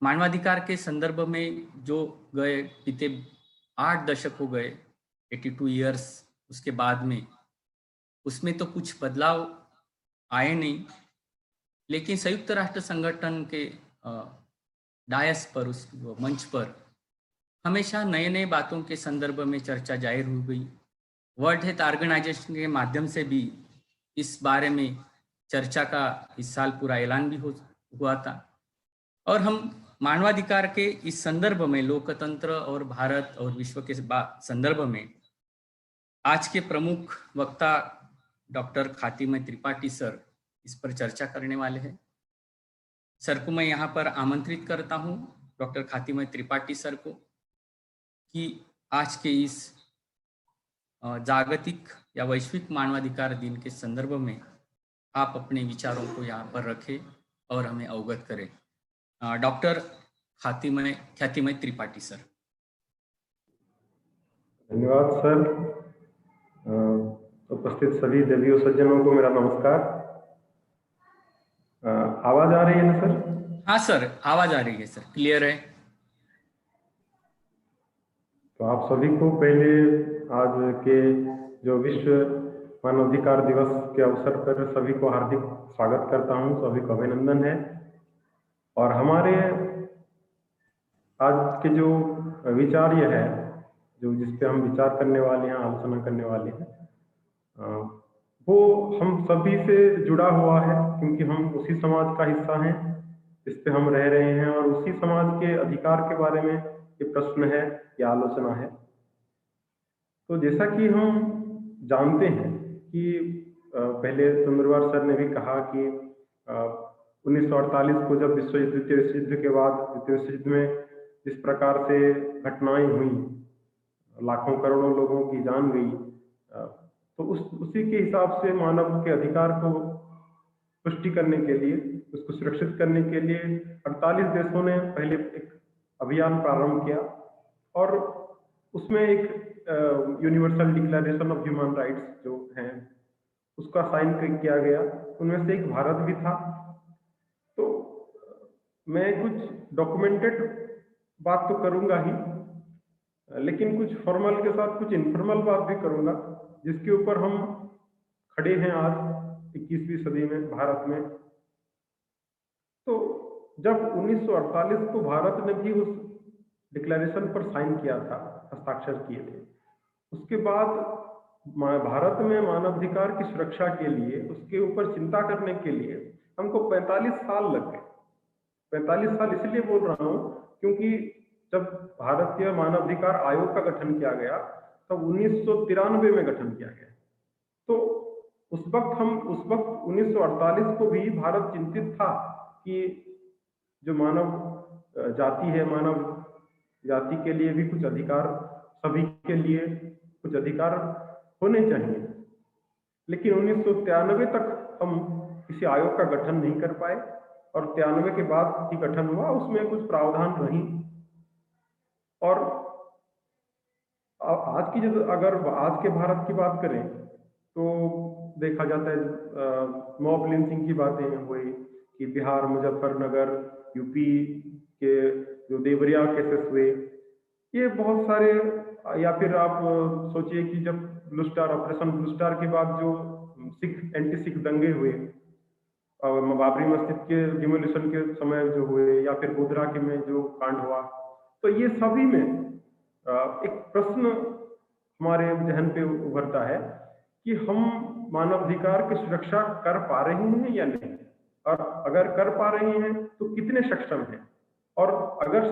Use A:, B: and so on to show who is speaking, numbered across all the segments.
A: मानवाधिकार के संदर्भ में जो गए बीते 8 दशक हो गए, 82 ईयर्स उसके बाद में, उसमें तो कुछ बदलाव आए नहीं। लेकिन संयुक्त राष्ट्र संगठन के डायस पर, उस मंच पर हमेशा नए नए बातों के संदर्भ में चर्चा जाहिर हो गई। वर्ल्ड हेल्थ ऑर्गेनाइजेशन के माध्यम से भी इस बारे में चर्चा का इस साल पूरा ऐलान भी हुआ था। और हम मानवाधिकार के इस संदर्भ में, लोकतंत्र और भारत और विश्व के संदर्भ में, आज के प्रमुख वक्ता डॉक्टर खातिमा त्रिपाठी सर इस पर चर्चा करने वाले हैं। सर को मैं यहाँ पर आमंत्रित करता हूँ, डॉक्टर खातिमा त्रिपाठी सर को, कि आज के इस जागतिक या वैश्विक मानवाधिकार दिन के संदर्भ में आप अपने विचारों को यहाँ पर रखें और हमें अवगत करें। Doctor Khatima Tripathi sir.
B: धन्यवाद सर। उपस्थित सभी देवियों सज्जनों को मेरा नमस्कार। आवाज आ रही है ना सर?
A: हाँ सर, आवाज आ रही है सर, क्लियर है।
B: तो आप सभी को पहले आज के जो विश्व मानवाधिकार दिवस के अवसर पर सभी को हार्दिक स्वागत करता हूं, सभी को अभिनंदन है। और हमारे आज के जो विचार ये है, जो जिस पे हम विचार करने वाले हैं, आलोचना करने वाले हैं, वो हम सभी से जुड़ा हुआ है, क्योंकि हम उसी समाज का हिस्सा हैं, इस पे हम रह रहे हैं और उसी समाज के अधिकार के बारे में ये प्रश्न है, ये आलोचना है। तो जैसा कि हम जानते हैं कि पहले सुंदरवार सर ने भी कहा कि 1948 को जब द्वितीय विश्व युद्ध के बाद द्वितीय विश्व युद्ध में जिस प्रकार से घटनाएं हुई, लाखों करोड़ों लोगों की जान गई, तो उसी के हिसाब से मानव के अधिकार को पुष्टि करने के लिए, उसको सुरक्षित करने के लिए 48 देशों ने पहले एक अभियान प्रारंभ किया और उसमें एक universal declaration of human rights जो है उसका साइन किया गया। उनमें से एक भारत भी था। तो मैं कुछ डॉक्यूमेंटेड बात तो करूंगा ही, लेकिन कुछ फॉर्मल के साथ कुछ इनफॉर्मल बात भी करूंगा, जिसके ऊपर हम खड़े हैं आज 21वीं सदी में भारत में। तो जब 1948 को भारत ने भी उस डिक्लेरेशन पर साइन किया था, हस्ताक्षर किए थे, उसके बाद भारत में मानवाधिकार की सुरक्षा के लिए, उसके ऊपर चिंता करने के लिए हमको 45 साल लग गए। 45 साल इसलिए बोल रहा हूं क्योंकि जब भारतीय मानवाधिकार आयोग का गठन किया गया तब 1993 में गठन किया गया। तो उस वक्त 1948 को भी भारत चिंतित था कि जो मानव जाति है, मानव जाति के लिए भी कुछ अधिकार, सभी के लिए कुछ अधिकार होने चाहिए। लेकिन 1993 तक हम किसी आयोग का गठन नहीं कर पाए और 93 के बाद ही गठन हुआ, उसमें कुछ प्रावधान रही। और आज की जो, अगर आज के भारत की बात करें तो देखा जाता है मॉब लिंचिंग की बातें हुई कि बिहार, मुजफ्फरनगर, यूपी के जो देवरिया केसेस हुए, ये बहुत सारे, या फिर आप सोचिए कि जब blue star, operation blue star के बाद जो सिख एंटी सिख दंगे हुए, बाबरी मस्जिद के डिमोलिशन के समय जो हुए, या फिर गोधरा के में जो कांड हुआ, तो ये सभी में एक प्रश्न हमारे जहन पे उभरता है कि हम मानवाधिकार की सुरक्षा कर पा रहे हैं या नहीं, और अगर कर पा रहे हैं तो कितने सक्षम हैं, और अगर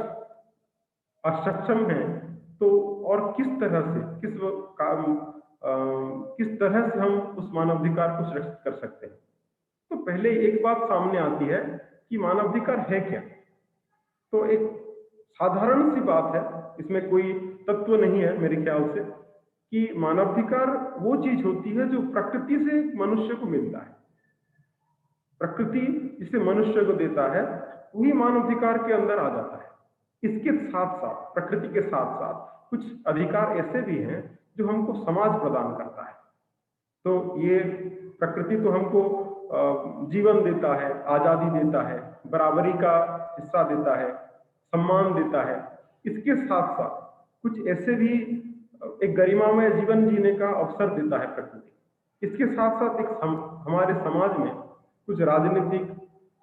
B: असक्षम हैं तो और किस तरह से, किस तरह से हम उस मानवाधिकार को सुरक्षित कर सकते हैं। तो पहले एक बात सामने आती है कि मानवाधिकार है क्या। तो एक साधारण सी बात है, इसमें कोई तत्व नहीं है मेरे ख्याल से, कि मानवाधिकार वो चीज होती है जो प्रकृति से मनुष्य को मिलता है। प्रकृति जिसे मनुष्य को देता है वही मानवाधिकार के अंदर आ जाता है। इसके साथ साथ, प्रकृति के साथ साथ कुछ अधिकार ऐसे भी हैं जो हमको समाज प्रदान करता है। तो ये प्रकृति तो हमको जीवन देता है, आजादी देता है, बराबरी का हिस्सा देता है, सम्मान देता है, इसके साथ-साथ कुछ ऐसे भी एक गरिमामय जीवन जीने का अवसर देता है प्रकृति। इसके साथ-साथ एक हमारे समाज में कुछ राजनीतिक,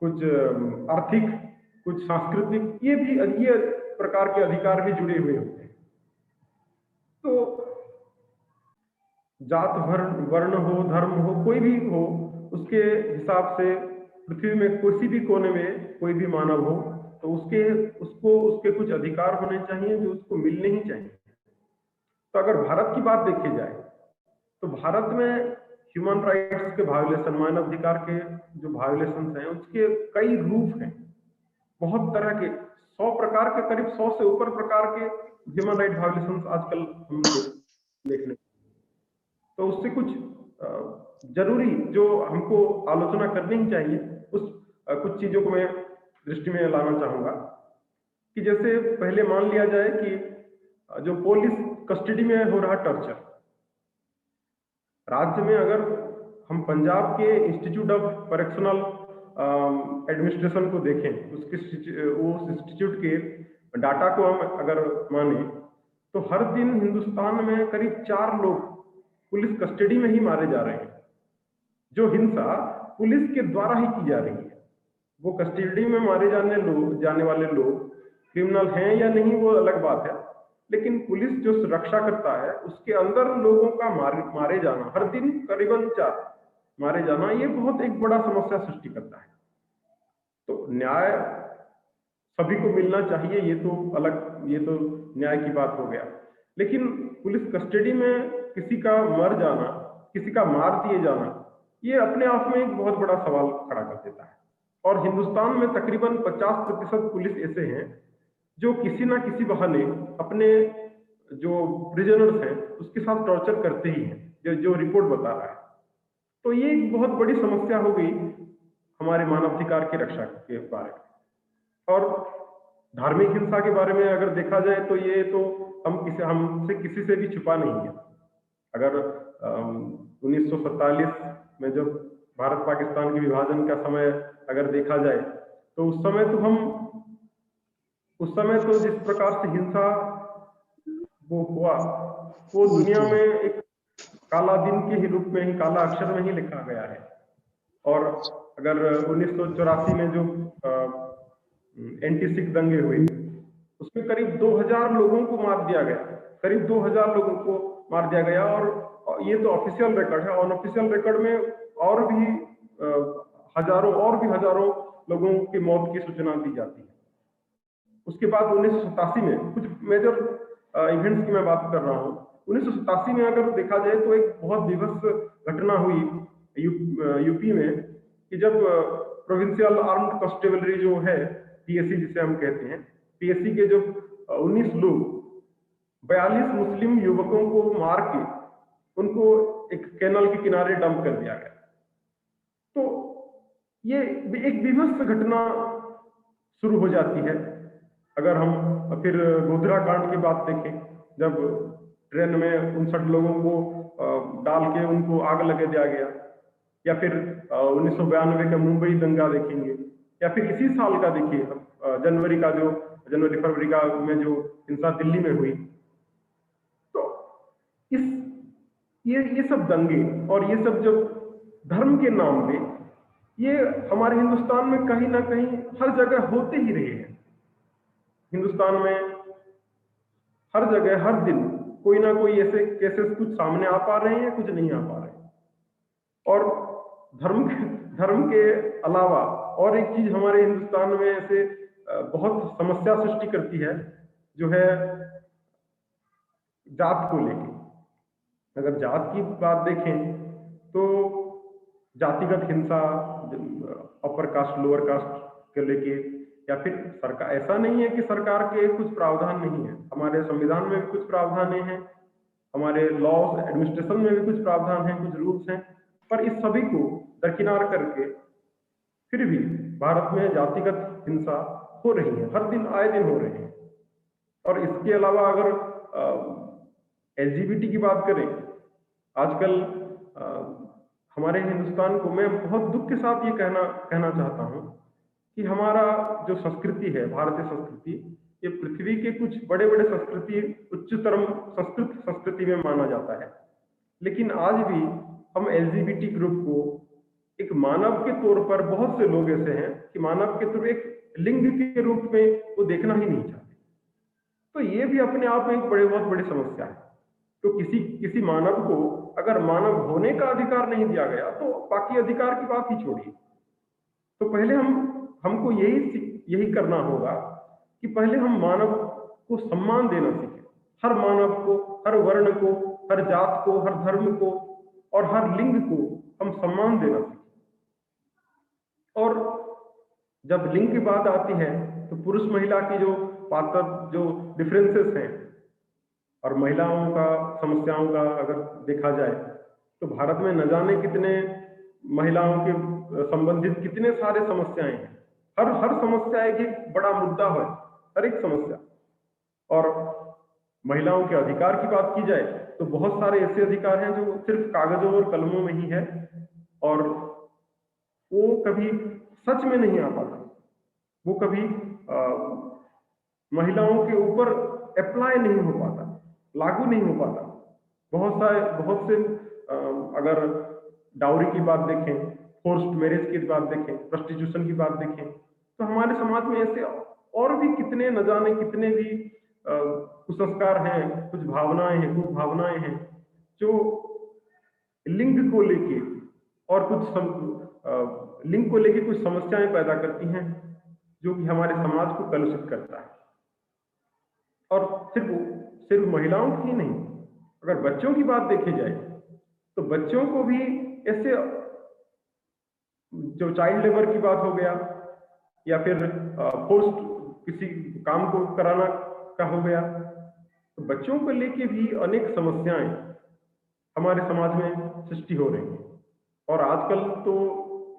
B: कुछ आर्थिक, कुछ सांस्कृतिक ये प्रकार के अधिकार भी जुड़े हुए होते हैं। तो जात वर्ण हो, धर्म हो, कोई भी हो, उसके हिसाब से पृथ्वी में किसी भी कोने में कोई भी मानव हो, तो उसके कुछ अधिकार होने चाहिए जो उसको मिलने ही चाहिए। तो अगर भारत की बात देखी जाए, तो भारत में ह्यूमन राइट्स के वायोलेशन, मानवाधिकार के जो वायोलेशन हैं, उसके कई रूप हैं। बहुत तरह के 100 प्रकार के, करीब 100 से ऊपर प्रकार के ह्यूमन राइट वायोलेशन आजकल हम देखने, तो उससे कुछ जरूरी जो हमको आलोचना करनी ही चाहिए, उस कुछ चीजों को मैं दृष्टि में लाना चाहूंगा कि जैसे पहले मान लिया जाए कि जो पुलिस कस्टडी में हो रहा टॉर्चर, राज्य में अगर हम पंजाब के इंस्टीट्यूट ऑफ करेक्शनल एडमिनिस्ट्रेशन को देखें, उस इंस्टीट्यूट के डाटा को हम अगर माने, तो हर दिन हिंदुस्तान में करीब 4 लोग पुलिस कस्टडी में ही मारे जा रहे हैं। जो हिंसा पुलिस के द्वारा ही की जा रही है। वो कस्टडी में मारे जाने वाले लोग क्रिमिनल हैं या नहीं वो अलग बात है, लेकिन पुलिस जो सुरक्षा करता है उसके अंदर लोगों का मारे जाना, हर दिन करीबन 4 मारे जाना, ये बहुत एक बड़ा समस्या सृष्टि करता है। तो न्याय सभी को मिलना चाहिए, ये तो न्याय की बात हो गया, लेकिन पुलिस कस्टडी में किसी का मर जाना, किसी का मार दिए जाना, ये अपने आप में एक बहुत बड़ा सवाल खड़ा कर देता है। और हिंदुस्तान में तकरीबन 50% पुलिस ऐसे हैं जो किसी ना किसी बहाने अपने जो प्रिजनर्स हैं उसके साथ टॉर्चर करते ही हैं, जो रिपोर्ट बता रहा है। तो ये एक बहुत बड़ी समस्या हो गई हमारे मानवाधिकार की रक्षा के बारे में। और धार्मिक हिंसा के बारे में अगर देखा जाए तो ये तो हमसे किसी से भी छुपा नहीं है। अगर 1947 में जब भारत पाकिस्तान के विभाजन का समय अगर देखा जाए, तो उस समय तो जिस प्रकार से हिंसा वो हुआ, वो दुनिया में एक काला दिन के ही रूप में ही, काला अक्षर में ही लिखा गया है। और अगर 1984 में जो एंटी सिख दंगे हुए, उसमें करीब 2000 लोगों को मार दिया गया, करीब 2000 लोगों को मार दिया गया। और ये तो ऑफिशियल रिकॉर्ड है, अनऑफिशियल रिकॉर्ड में और भी हजारों लोगों की मौत की सूचना दी जाती है। उसके बाद 1987 में कुछ मेजर इवेंट्स की मैं बात कर रहा हूँ। 1987 में अगर देखा जाए तो एक बहुत विभत्स घटना हुई यूपी में कि जब प्रोविंशियल आर्म्ड कांस्टेबलरी जो है, पीएससी जिसे हम कहते हैं, पीएससी के जो 19 लोग 42 मुस्लिम युवकों को मार के उनको एक कैनाल के किनारे डंप कर दिया गया। तो ये एक विभत्स घटना शुरू हो जाती है। अगर हम फिर गोधरा कांड की बात देखें, जब ट्रेन में 59 लोगों को डाल के उनको आग लगा दिया गया, या फिर 1992 का मुंबई दंगा देखेंगे, या फिर इसी साल का देखिए जनवरी फरवरी का में जो हिंसा दिल्ली में हुई। तो ये सब दंगे और ये सब जो धर्म के नाम पे, ये हमारे हिंदुस्तान में कहीं ना कहीं हर जगह होते ही रहे हैं। हिंदुस्तान में हर जगह हर दिन कोई ना कोई ऐसे केसेस कुछ सामने आ पा रहे हैं, कुछ नहीं आ पा रहे हैं। और धर्म के अलावा और एक चीज हमारे हिंदुस्तान में ऐसे बहुत समस्या सृष्टि करती है, जो है जात को लेके। अगर जात की बात देखें तो जातिगत हिंसा, अपर कास्ट लोअर कास्ट के लेके, या फिर सरकार, ऐसा नहीं है कि सरकार के कुछ प्रावधान नहीं है, हमारे संविधान में भी कुछ प्रावधान हैं, हमारे लॉ एडमिनिस्ट्रेशन में भी कुछ प्रावधान हैं, कुछ रूल्स हैं, पर इस सभी को दरकिनार करके फिर भी भारत में जातिगत हिंसा हो रही है, हर दिन आए दिन हो रहे हैं। और इसके अलावा अगर एलजीबीटी की बात करें, आजकल हमारे हिंदुस्तान को मैं बहुत दुख के साथ ये कहना चाहता हूँ कि हमारा जो संस्कृति है, भारतीय संस्कृति, ये पृथ्वी के कुछ बड़े-बड़े संस्कृति, उच्चतम संस्कृति में माना जाता है। लेकिन आज भी हम एलजीबीटी ग्रुप को एक मानव के तौर पर, बहुत से लोग ऐसे हैं कि मानव के तौर एक लिंग के रूप में वो देखना ही नहीं चाहते। तो ये भी अपने आप में एक बहुत बड़ी समस्या है। तो किसी मानव को अगर मानव होने का अधिकार नहीं दिया गया, तो बाकी अधिकार की बात ही छोड़िए। तो पहले हमको यही करना होगा कि पहले हम मानव को सम्मान देना सीखें। हर मानव को, हर वर्ण को, हर जात को, हर धर्म को और हर लिंग को हम सम्मान देना सीखें। और जब लिंग की बात आती है तो पुरुष महिला की जो डिफरेंसेस हैं और महिलाओं का समस्याओं का अगर देखा जाए, तो भारत में न जाने कितने महिलाओं के संबंधित कितने सारे समस्याएं हैं। हर समस्या एक बड़ा मुद्दा है, हर एक समस्या। और महिलाओं के अधिकार की बात की जाए तो बहुत सारे ऐसे अधिकार हैं जो सिर्फ कागजों और कलमों में ही है और वो कभी सच में नहीं आ पाता, वो कभी महिलाओं के ऊपर अप्लाई नहीं हो पाता, लागू नहीं हो पाता। बहुत से अगर डाउरी की बात देखें, फोर्स्ड मैरिज की बात देखें, प्रोस्टिट्यूशन की बात देखें, तो हमारे समाज में ऐसे और भी कितने न जाने कितने भी कुसंस्कार हैं, कुछ भावनाएं हैं, कुछ भावनाएं हैं जो लिंग को लेके और लिंग को लेके कुछ समस्याएं पैदा करती हैं, जो कि हमारे समाज को कलुषित करता है। और सिर्फ महिलाओं की ही नहीं, अगर बच्चों की बात देखी जाए तो बच्चों को भी ऐसे जो चाइल्ड लेबर की बात हो गया या फिर फोर्स्ड किसी काम को कराना का हो गया, तो बच्चों को लेके भी अनेक समस्याएं हमारे समाज में सृष्टि हो रही हैं। और आजकल तो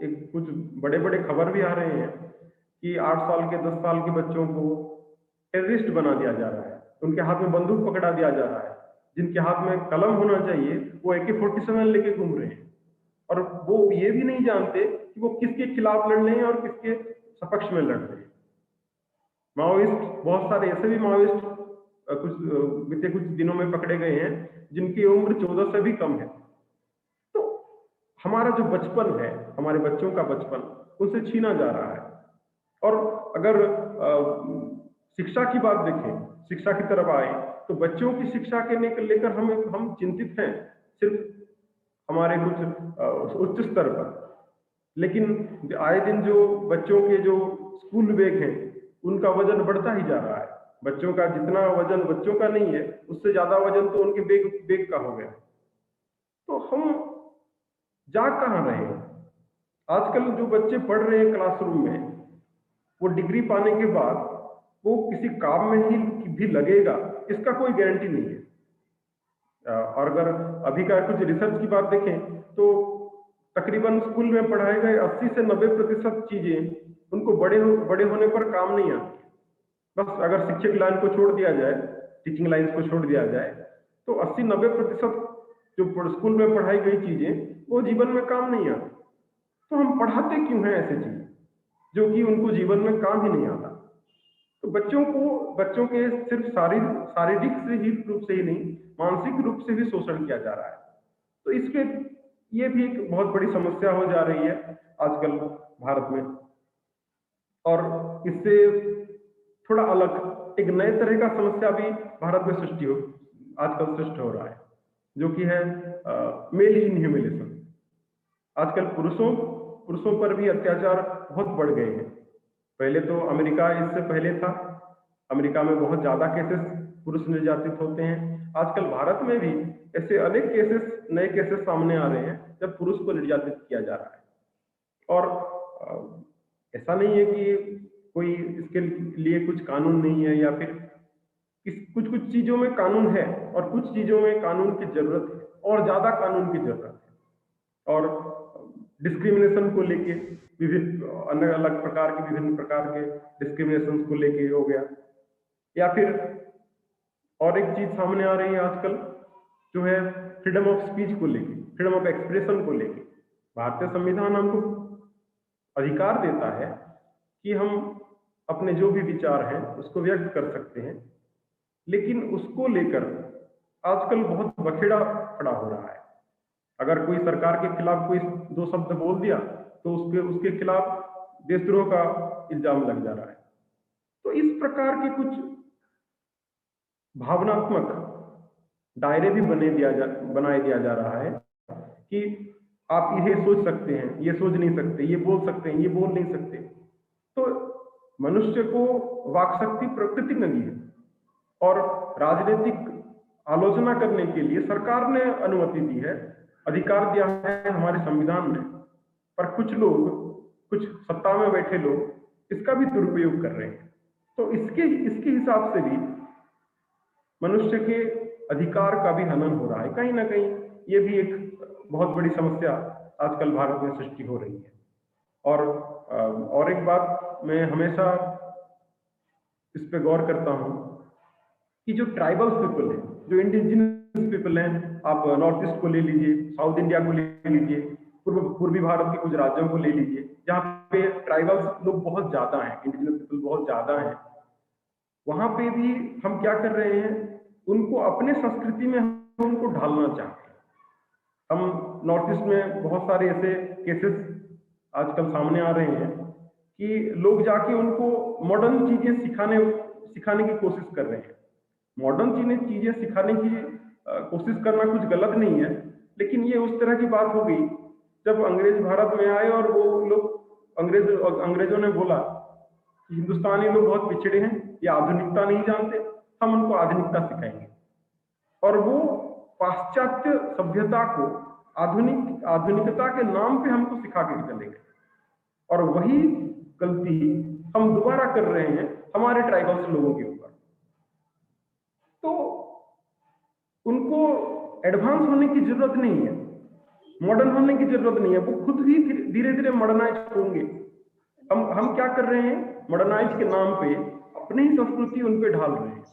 B: एक कुछ बड़े बड़े खबर भी आ रहे हैं कि 8 साल के 10 साल के बच्चों को टेररिस्ट बना दिया जा रहा है, उनके हाथ में बंदूक पकड़ा दिया जा रहा है। जिनके हाथ में कलम होना चाहिए वो AK-47 लेके घूम रहे हैं और वो ये भी नहीं जानते कि वो किसके खिलाफ लड़ रहे हैं और किसके सपक्ष में लड़ रहे हैं। माओइस्ट, बहुत सारे ऐसे भी माओइस्ट बीते कुछ दिनों में पकड़े गए हैं जिनकी उम्र 14 से भी कम है। तो हमारा जो बचपन है, हमारे बच्चों का बचपन उनसे छीना जा रहा है। और अगर शिक्षा की बात देखें, शिक्षा की तरफ आए, तो बच्चों की शिक्षा के लेकर हम चिंतित हैं सिर्फ हमारे कुछ उच्च स्तर पर, लेकिन आए दिन जो बच्चों के जो स्कूल बैग हैं उनका वजन बढ़ता ही जा रहा है। बच्चों का जितना वजन बच्चों का नहीं है, उससे ज्यादा वजन तो उनके बैग का हो गया। तो हम जा कहाँ रहे हैं? आजकल जो बच्चे पढ़ रहे हैं क्लासरूम में, वो डिग्री पाने के बाद वो किसी काम में ही भी लगेगा, इसका कोई गारंटी नहीं है। और अगर अभी का कुछ रिसर्च की बात देखें तो तकरीबन स्कूल में पढ़ाए गए 80 से 90% चीजें उनको बड़े होने पर काम नहीं आती। बस अगर शिक्षक लाइन को छोड़ दिया जाए, टीचिंग लाइन को छोड़ दिया जाए, तो 80-90% जो स्कूल में पढ़ाई गई चीजें वो जीवन में काम नहीं आती। तो हम पढ़ाते क्यों हैं ऐसी चीजें जो कि उनको जीवन में काम ही नहीं आता? तो बच्चों के सिर्फ शारीरिक से ही रूप से ही नहीं, मानसिक रूप से भी शोषण किया जा रहा है। तो इसके ये भी एक बहुत बड़ी समस्या हो जा रही है आजकल भारत में। और इससे थोड़ा अलग एक नए तरह का समस्या भी भारत में आजकल सृष्टि हो रहा है, जो कि है मेल इनह्यूमिलेशन। आजकल पुरुषों पर भी अत्याचार बहुत बढ़ गए हैं। पहले तो अमेरिका इससे पहले था, अमेरिका में बहुत ज्यादा केसेस पुरुष निर्यातित होते हैं। आजकल भारत में भी ऐसे अनेक नए केसेस सामने आ रहे हैं जब पुरुष को निर्यातित किया जा रहा है। और ऐसा नहीं है कि कोई इसके लिए कुछ कानून नहीं है, या फिर कुछ चीजों में कानून है और कुछ चीजों में कानून की जरूरत है, और ज्यादा कानून की जरूरत है। और डिस्क्रिमिनेशन को लेके अलग प्रकार के विभिन्न प्रकार के डिस्क्रिमिनेशन को लेके हो गया, या फिर और एक चीज सामने आ रही है आजकल जो है फ्रीडम ऑफ स्पीच को लेके, फ्रीडम ऑफ एक्सप्रेशन को लेके। भारतीय संविधान हमको अधिकार देता है कि हम अपने जो भी विचार हैं उसको व्यक्त कर सकते हैं, लेकिन उसको लेकर आजकल बहुत बखेड़ा खड़ा हो रहा है। अगर कोई सरकार के खिलाफ कोई दो शब्द बोल दिया तो उसके उसके खिलाफ देशद्रोह का इल्जाम लग जा रहा है। तो इस प्रकार के कुछ भावनात्मक दायरे भी बनाए दिया जा रहा है कि आप ये सोच सकते हैं, ये सोच नहीं सकते, ये बोल सकते हैं, ये बोल नहीं सकते। तो मनुष्य को वाक शक्ति प्रकृति ने दी है और राजनीतिक आलोचना करने के लिए सरकार ने अनुमति दी है, अधिकार दिया है हमारे संविधान ने। पर कुछ लोग, कुछ सत्ता में बैठे लोग इसका भी दुरुपयोग कर रहे हैं। तो इसके हिसाब से भी मनुष्य के अधिकार का भी हनन हो रहा है। कहीं ना कहीं ये भी एक बहुत बड़ी समस्या आजकल भारत में सृष्टि हो रही है। और एक बात मैं हमेशा इस पे गौर करता हूँ कि जो ट्राइबल पीपल है, जो इंडिजिनस पीपल हैं, आप नॉर्थ ईस्ट को ले लीजिए, साउथ इंडिया को ले लीजिए, पूर्वी भारत के कुछ राज्यों को ले लीजिए, जहाँ पे ट्राइबल्स लोग बहुत ज्यादा हैं, इंडिजिनस पीपल बहुत ज्यादा हैं। वहां पे भी हम क्या कर रहे हैं, उनको अपने संस्कृति में हम उनको ढालना चाहते हैं। हम नॉर्थ ईस्ट में बहुत सारे ऐसे केसेस आजकल सामने आ रहे हैं कि लोग जाके उनको मॉडर्न चीजें सिखाने की कोशिश कर रहे हैं। मॉडर्न चीजें सिखाने की कोशिश करना कुछ गलत नहीं है, लेकिन ये उस तरह की बात हो गई जब अंग्रेज भारत में आए और वो लोग अंग्रेजों ने बोला कि हिंदुस्तानी लोग बहुत पिछड़े हैं, ये आधुनिकता नहीं जानते, हम उनको आधुनिकता सिखाएंगे। और वो पाश्चात्य सभ्यता को आधुनिकता के नाम पे हमको सिखा के चले गए। और वही गलती हम दोबारा कर रहे हैं हमारे ट्राइबल्स लोगों के ऊपर। तो उनको एडवांस होने की जरूरत नहीं है, मॉडर्न होने की जरूरत नहीं है, वो खुद ही धीरे धीरे मॉडर्नाइज होंगे। हम क्या कर रहे हैं, मॉडर्नाइज के नाम पे अपनी ही संस्कृति उन पे ढाल रहे हैं।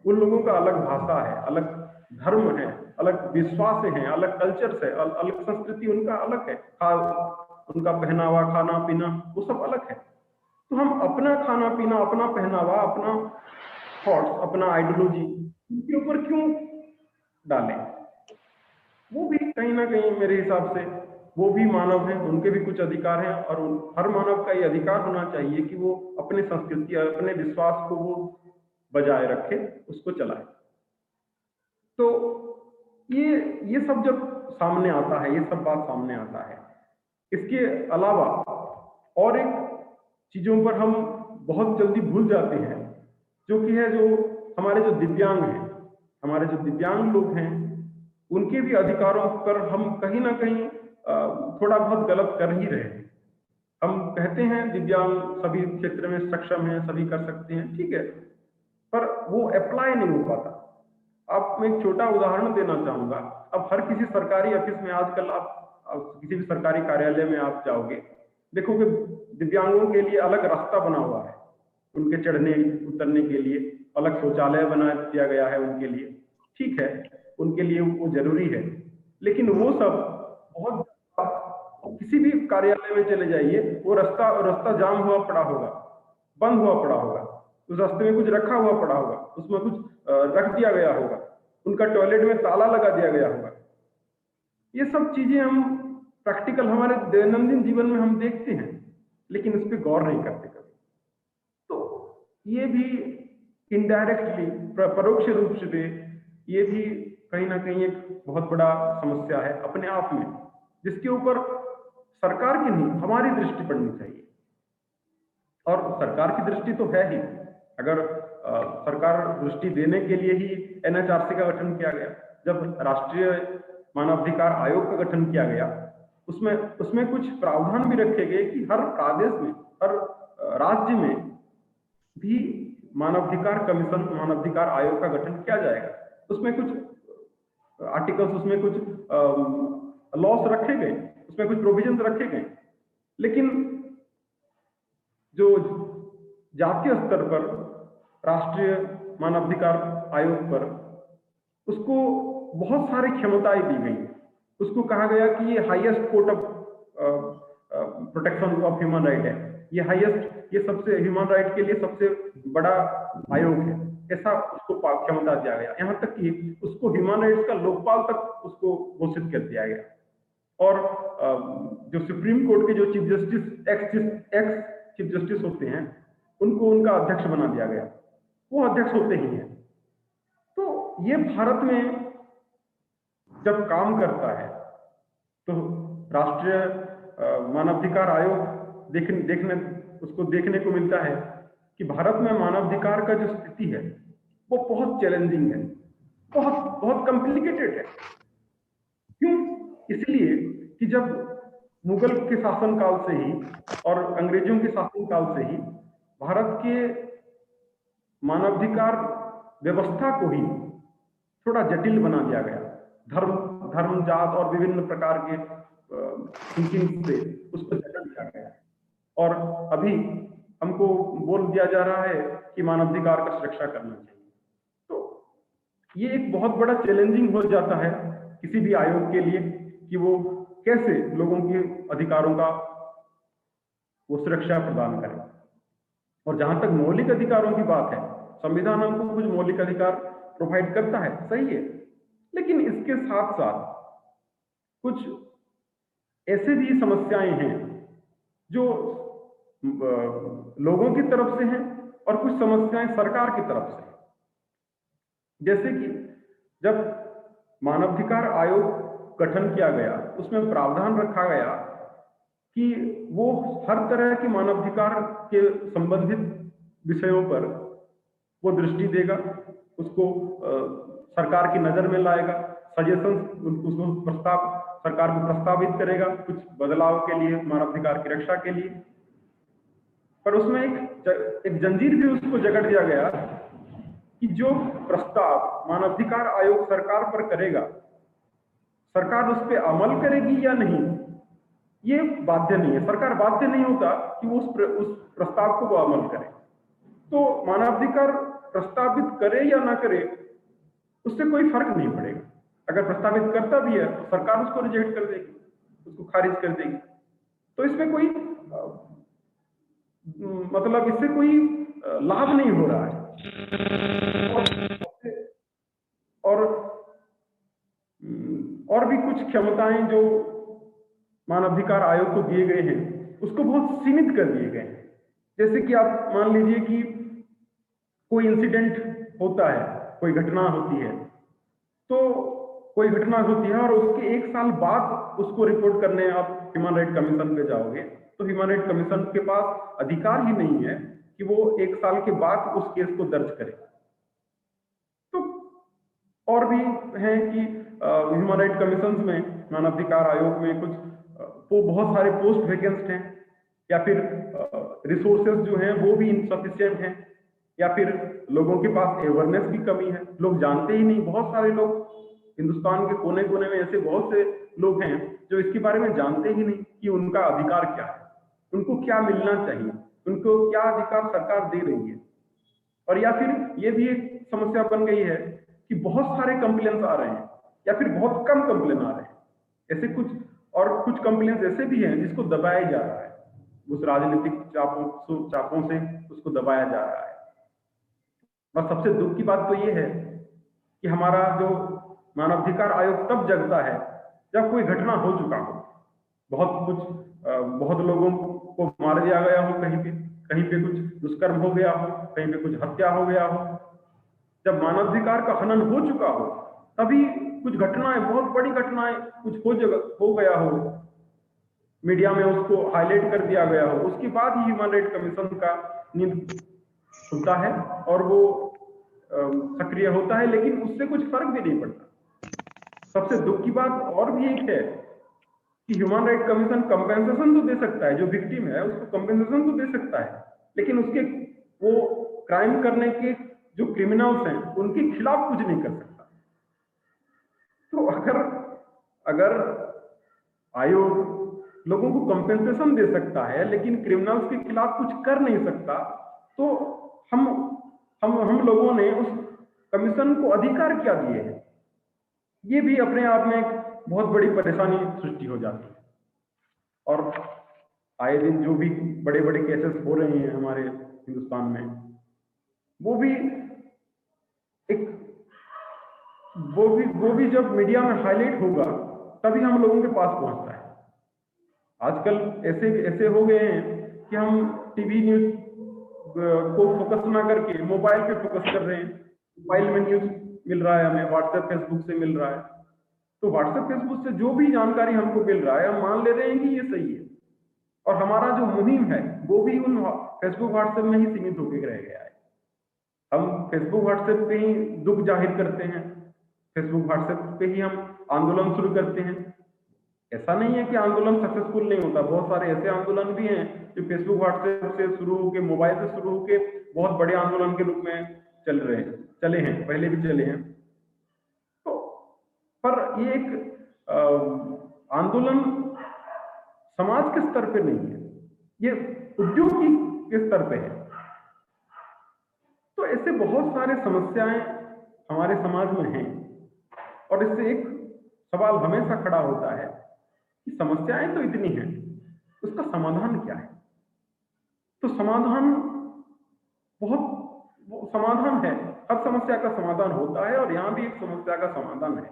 B: उन लोगों का अलग भाषा है, अलग धर्म है, अलग विश्वास है, अलग कल्चर है, अलग संस्कृति उनका अलग है, उनका पहनावा, खाना पीना, वो सब अलग है। तो हम अपना खाना पीना, अपना पहनावा, अपना थॉट्स, अपना आइडियोलॉजी उनके ऊपर क्यों डालें? वो भी कहीं ना कहीं मेरे हिसाब से वो भी मानव हैं, उनके भी कुछ अधिकार हैं, और हर मानव का ये अधिकार होना चाहिए कि वो अपने संस्कृति, अपने विश्वास को वो बजाय रखे, उसको चलाए। तो ये सब जब सामने आता है, ये सब बात सामने आता है, इसके अलावा और एक चीजों पर हम बहुत जल्दी भूल जाते हैं, जो कि है जो हमारे जो दिव्यांग हैं, हमारे जो दिव्यांग लोग हैं, उनके भी अधिकारों पर हम कहीं ना कहीं थोड़ा बहुत गलत कर ही रहे हैं। हम कहते हैं दिव्यांग सभी क्षेत्र में सक्षम हैं, सभी कर सकते हैं, ठीक है, पर वो अप्लाई नहीं हो पाता। आप मैं एक छोटा उदाहरण देना चाहूंगा। अब हर किसी सरकारी ऑफिस में आजकल आप किसी भी सरकारी कार्यालय में आप जाओगे, देखोगे दिव्यांगों के लिए अलग रास्ता बना हुआ है, उनके चढ़ने उतरने के लिए अलग शौचालय बना दिया गया है उनके लिए, ठीक है, उनके लिए वो जरूरी है। लेकिन वो सब बहुत, किसी भी कार्यालय में चले जाइए, वो रास्ता जाम हुआ पड़ा होगा, बंद हुआ पड़ा होगा, उस रास्ते में कुछ रखा हुआ पड़ा होगा, उसमें कुछ रख दिया गया होगा, उनका टॉयलेट में ताला लगा दिया गया होगा। ये सब चीजें हम प्रैक्टिकल हमारे दैनंदिन जीवन में हम देखते हैं, लेकिन इस पर गौर नहीं करते कभी। तो ये भी इनडायरेक्टली, परोक्ष रूप से ये भी कहीं ना कहीं एक बहुत बड़ा समस्या है अपने आप में, जिसके ऊपर सरकार की नहीं हमारी दृष्टि पड़नी चाहिए। और सरकार की दृष्टि तो है ही, अगर सरकार दृष्टि देने के लिए ही एनएचआरसी का गठन किया गया, जब राष्ट्रीय मानवाधिकार आयोग का गठन किया गया, उसमें कुछ प्रावधान भी रखे गए कि हर प्रदेश में, हर राज्य में भी मानवाधिकार कमीशन, मानवाधिकार आयोग का गठन किया जाएगा। उसमें कुछ आर्टिकल्स, उसमें कुछ लॉस रखे गए, उसमें कुछ प्रोविजंस रखे गए, लेकिन जो जातीय स्तर पर राष्ट्रीय मानवाधिकार आयोग पर उसको बहुत सारी क्षमताएं दी गई। उसको कहा गया कि ये highest court of protection of human right है, ये हाईएस्ट, ये सबसे ह्यूमन राइट के लिए सबसे बड़ा आयोग है, ऐसा उसको क्षमता दिया गया। यहाँ तक कि उसको ह्यूमन राइट्स का लोकपाल तक उसको घोषित कर दिया गया। और जो सुप्रीम कोर्ट के जो chief justice ex chief justice होते हैं, उनको उनका अध्यक्ष बना दिया गया, वो अध्यक्ष होते ही हैं। तो ये भारत में जब काम करता है तो राष्ट्रीय मानवाधिकार आयोग देखने को मिलता है कि भारत में मानवाधिकार का जो स्थिति है वो बहुत चैलेंजिंग है, बहुत बहुत कॉम्प्लिकेटेड है। क्यों? इसलिए कि जब मुगल के शासनकाल से ही और अंग्रेजों के शासनकाल से ही भारत के मानवाधिकार व्यवस्था को ही थोड़ा जटिल बना दिया गया। धर्म जात और विभिन्न प्रकार के थिंकिंग से उसको जकड़ दिया गया। और अभी हमको बोल दिया जा रहा है कि मानवाधिकार का सुरक्षा करना चाहिए। तो ये एक बहुत बड़ा चैलेंजिंग हो जाता है किसी भी आयोग के लिए कि वो कैसे लोगों के अधिकारों का वो सुरक्षा प्रदान करें। और जहां तक मौलिक अधिकारों की बात है, संविधान हमको कुछ मौलिक अधिकार प्रोवाइड करता है, सही है, लेकिन इसके साथ साथ कुछ ऐसे भी समस्याएं हैं जो लोगों की तरफ से हैं और कुछ समस्याएं सरकार की तरफ से हैं। जैसे कि जब मानवाधिकार आयोग गठन किया गया, उसमें प्रावधान रखा गया कि वो हर तरह की मानवाधिकार के संबंधित विषयों पर वो दृष्टि देगा, उसको सरकार की नजर में लाएगा, सजेशन उसको सरकार को प्रस्तावित करेगा कुछ बदलाव के लिए, मानवाधिकार की रक्षा के लिए। पर उसमें एक जंजीर भी उसको जकड़ दिया गया कि जो प्रस्ताव मानवाधिकार आयोग सरकार पर करेगा, सरकार उस पर अमल करेगी या नहीं, ये बाध्य नहीं है। सरकार बाध्य नहीं होता कि वो उस प्रस्ताव को वो अमल करे। तो मानवाधिकार प्रस्तावित करे या ना करे, उससे कोई फर्क नहीं पड़ेगा। अगर प्रस्तावित करता भी है तो सरकार उसको रिजेक्ट कर देगी, उसको खारिज कर देगी। तो इसमें कोई मतलब इससे कोई लाभ नहीं हो रहा है। और भी कुछ क्षमताएं जो मानवाधिकार आयोग को दिए गए हैं, उसको बहुत सीमित कर दिए गए हैं। जैसे कि आप मान लीजिए कि कोई इंसिडेंट होता है, कोई घटना होती है, तो कोई घटना होती है और उसके 1 साल बाद उसको रिपोर्ट करने आप ह्यूमन राइट कमीशन पे जाओगे, तो ह्यूमन राइट कमीशन के पास अधिकार ही नहीं है कि वो 1 साल के बाद उस केस को दर्ज करे। तो और भी है कि ह्यूमन राइट कमीशन में, मानवाधिकार आयोग में कुछ वो बहुत सारे पोस्ट वैकेंट हैं, या फिर रिसोर्सेज जो हैं वो भी इनसफिशिएंट हैं, या फिर लोगों के पास अवेयरनेस की कमी है, लोग जानते ही नहीं। बहुत सारे लोग हिंदुस्तान के कोने कोने में ऐसे बहुत से लोग हैं जो इसके बारे में जानते ही नहीं कि उनका अधिकार क्या है, उनको क्या मिलना चाहिए, उनको क्या अधिकार सरकार दे रही है। और या फिर ये भी एक समस्या बन गई है कि बहुत सारे कंप्लेंट्स आ रहे हैं या फिर बहुत कम कंप्लेन आ रहे हैं। ऐसे कुछ कंप्लेंट्स ऐसे भी हैं जिसको दबाया जा रहा है, उस राजनीतिक चापों से उसको दबाया जा रहा है। और सबसे दुख की बात तो ये है कि हमारा जो मानवाधिकार आयोग तब जगता है जब कोई घटना हो चुका हो, बहुत लोगों को मार दिया गया हो, कहीं पे कुछ दुष्कर्म हो गया हो, कहीं पे कुछ हत्या हो गया हो। जब मानवाधिकार का हनन हो चुका हो, तभी कुछ घटनाएं, बहुत बड़ी घटनाएं कुछ हो गया हो, मीडिया में उसको हाईलाइट कर दिया गया हो, उसके बाद ही ह्यूमन राइट कमीशन का नींद खुलता है और वो सक्रिय होता है, लेकिन उससे कुछ फर्क भी नहीं पड़ता। सबसे दुख की बात और भी एक है कि ह्यूमन राइट कमीशन कंपेंसेशन तो दे सकता है, जो विक्टिम है उसको कंपेंसेशन तो दे सकता है, लेकिन उसके वो क्राइम करने के जो क्रिमिनल्स हैं उनके खिलाफ कुछ नहीं कर सकता। तो अगर आयोग लोगों को कंपेंसेशन दे सकता है लेकिन क्रिमिनल्स के खिलाफ कुछ कर नहीं सकता, तो हम लोगों ने उस कमीशन को अधिकार क्या दिए हैं? ये भी अपने आप में एक बहुत बड़ी परेशानी सृष्टि हो जाती है। और आए दिन जो भी बड़े बड़े केसेस हो रहे हैं हमारे हिंदुस्तान में, वो भी एक वो भी जब मीडिया में हाईलाइट होगा तभी हम लोगों के पास पहुंचता है। आजकल ऐसे हो गए हैं कि हम टीवी न्यूज को फोकस ना करके मोबाइल पे फोकस कर रहे हैं। मोबाइल में न्यूज मिल रहा है, हमें व्हाट्सएप फेसबुक से मिल रहा है, तो व्हाट्सएप फेसबुक से जो भी जानकारी हमको मिल रहा है हम मान ले रहे हैं कि ये सही है, और हमारा जो मुहिम है वो भी उन फेसबुक व्हाट्सएप में ही सीमित होकर रह गया है। हम फेसबुक व्हाट्सएप पे ही दुख जाहिर करते हैं, फेसबुक व्हाट्सएप पे ही हम आंदोलन शुरू करते हैं। ऐसा नहीं है कि आंदोलन सक्सेसफुल नहीं होता, बहुत सारे ऐसे आंदोलन भी हैं जो फेसबुक व्हाट्सएप से शुरू होके, मोबाइल से शुरू होके बहुत बड़े आंदोलन के रूप में चले हैं, पहले भी चले हैं। तो पर ये एक आंदोलन समाज के स्तर पे नहीं है, ये उद्योग के स्तर पे है। तो ऐसे बहुत सारे समस्याएं हमारे समाज में हैं, और इससे एक सवाल हमेशा खड़ा होता है कि समस्याएं तो इतनी हैं, उसका समाधान क्या है? तो समाधान समाधान है, हर समस्या का समाधान होता है, और यहां भी एक समस्या का समाधान है।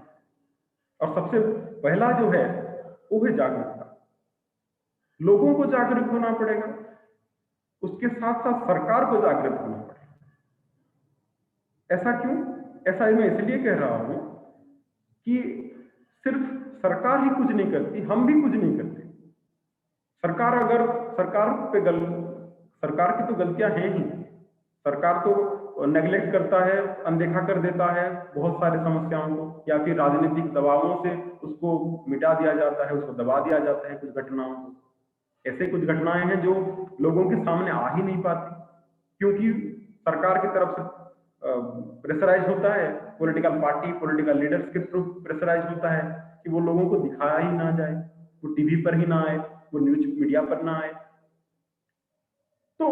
B: और सबसे पहला जो है वो है जागरूकता। लोगों को जागरूक होना पड़ेगा, उसके साथ साथ सरकार को जागरूक होना पड़ेगा। ऐसा क्यों? ऐसा मैं इसलिए कह रहा हूं कि सिर्फ सरकार ही कुछ नहीं करती, हम भी कुछ नहीं करते। सरकार की तो गलतियां हैं ही। सरकार तो नेग्लेक्ट करता है, अनदेखा कर देता है बहुत सारी समस्याओं को, या फिर राजनीतिक दबावों से उसको मिटा दिया जाता है, उसको दबा दिया जाता है। कुछ घटनाओं को, ऐसे कुछ घटनाएं हैं जो लोगों के सामने आ ही नहीं पाती, क्योंकि सरकार की तरफ से प्रेशराइज होता है, पॉलिटिकल पार्टी, पॉलिटिकल लीडर्स के थ्रू प्रेशराइज होता है कि वो लोगों को दिखाया ही ना जाए, वो टीवी पर ही ना आए, वो न्यूज मीडिया पर ना आए। तो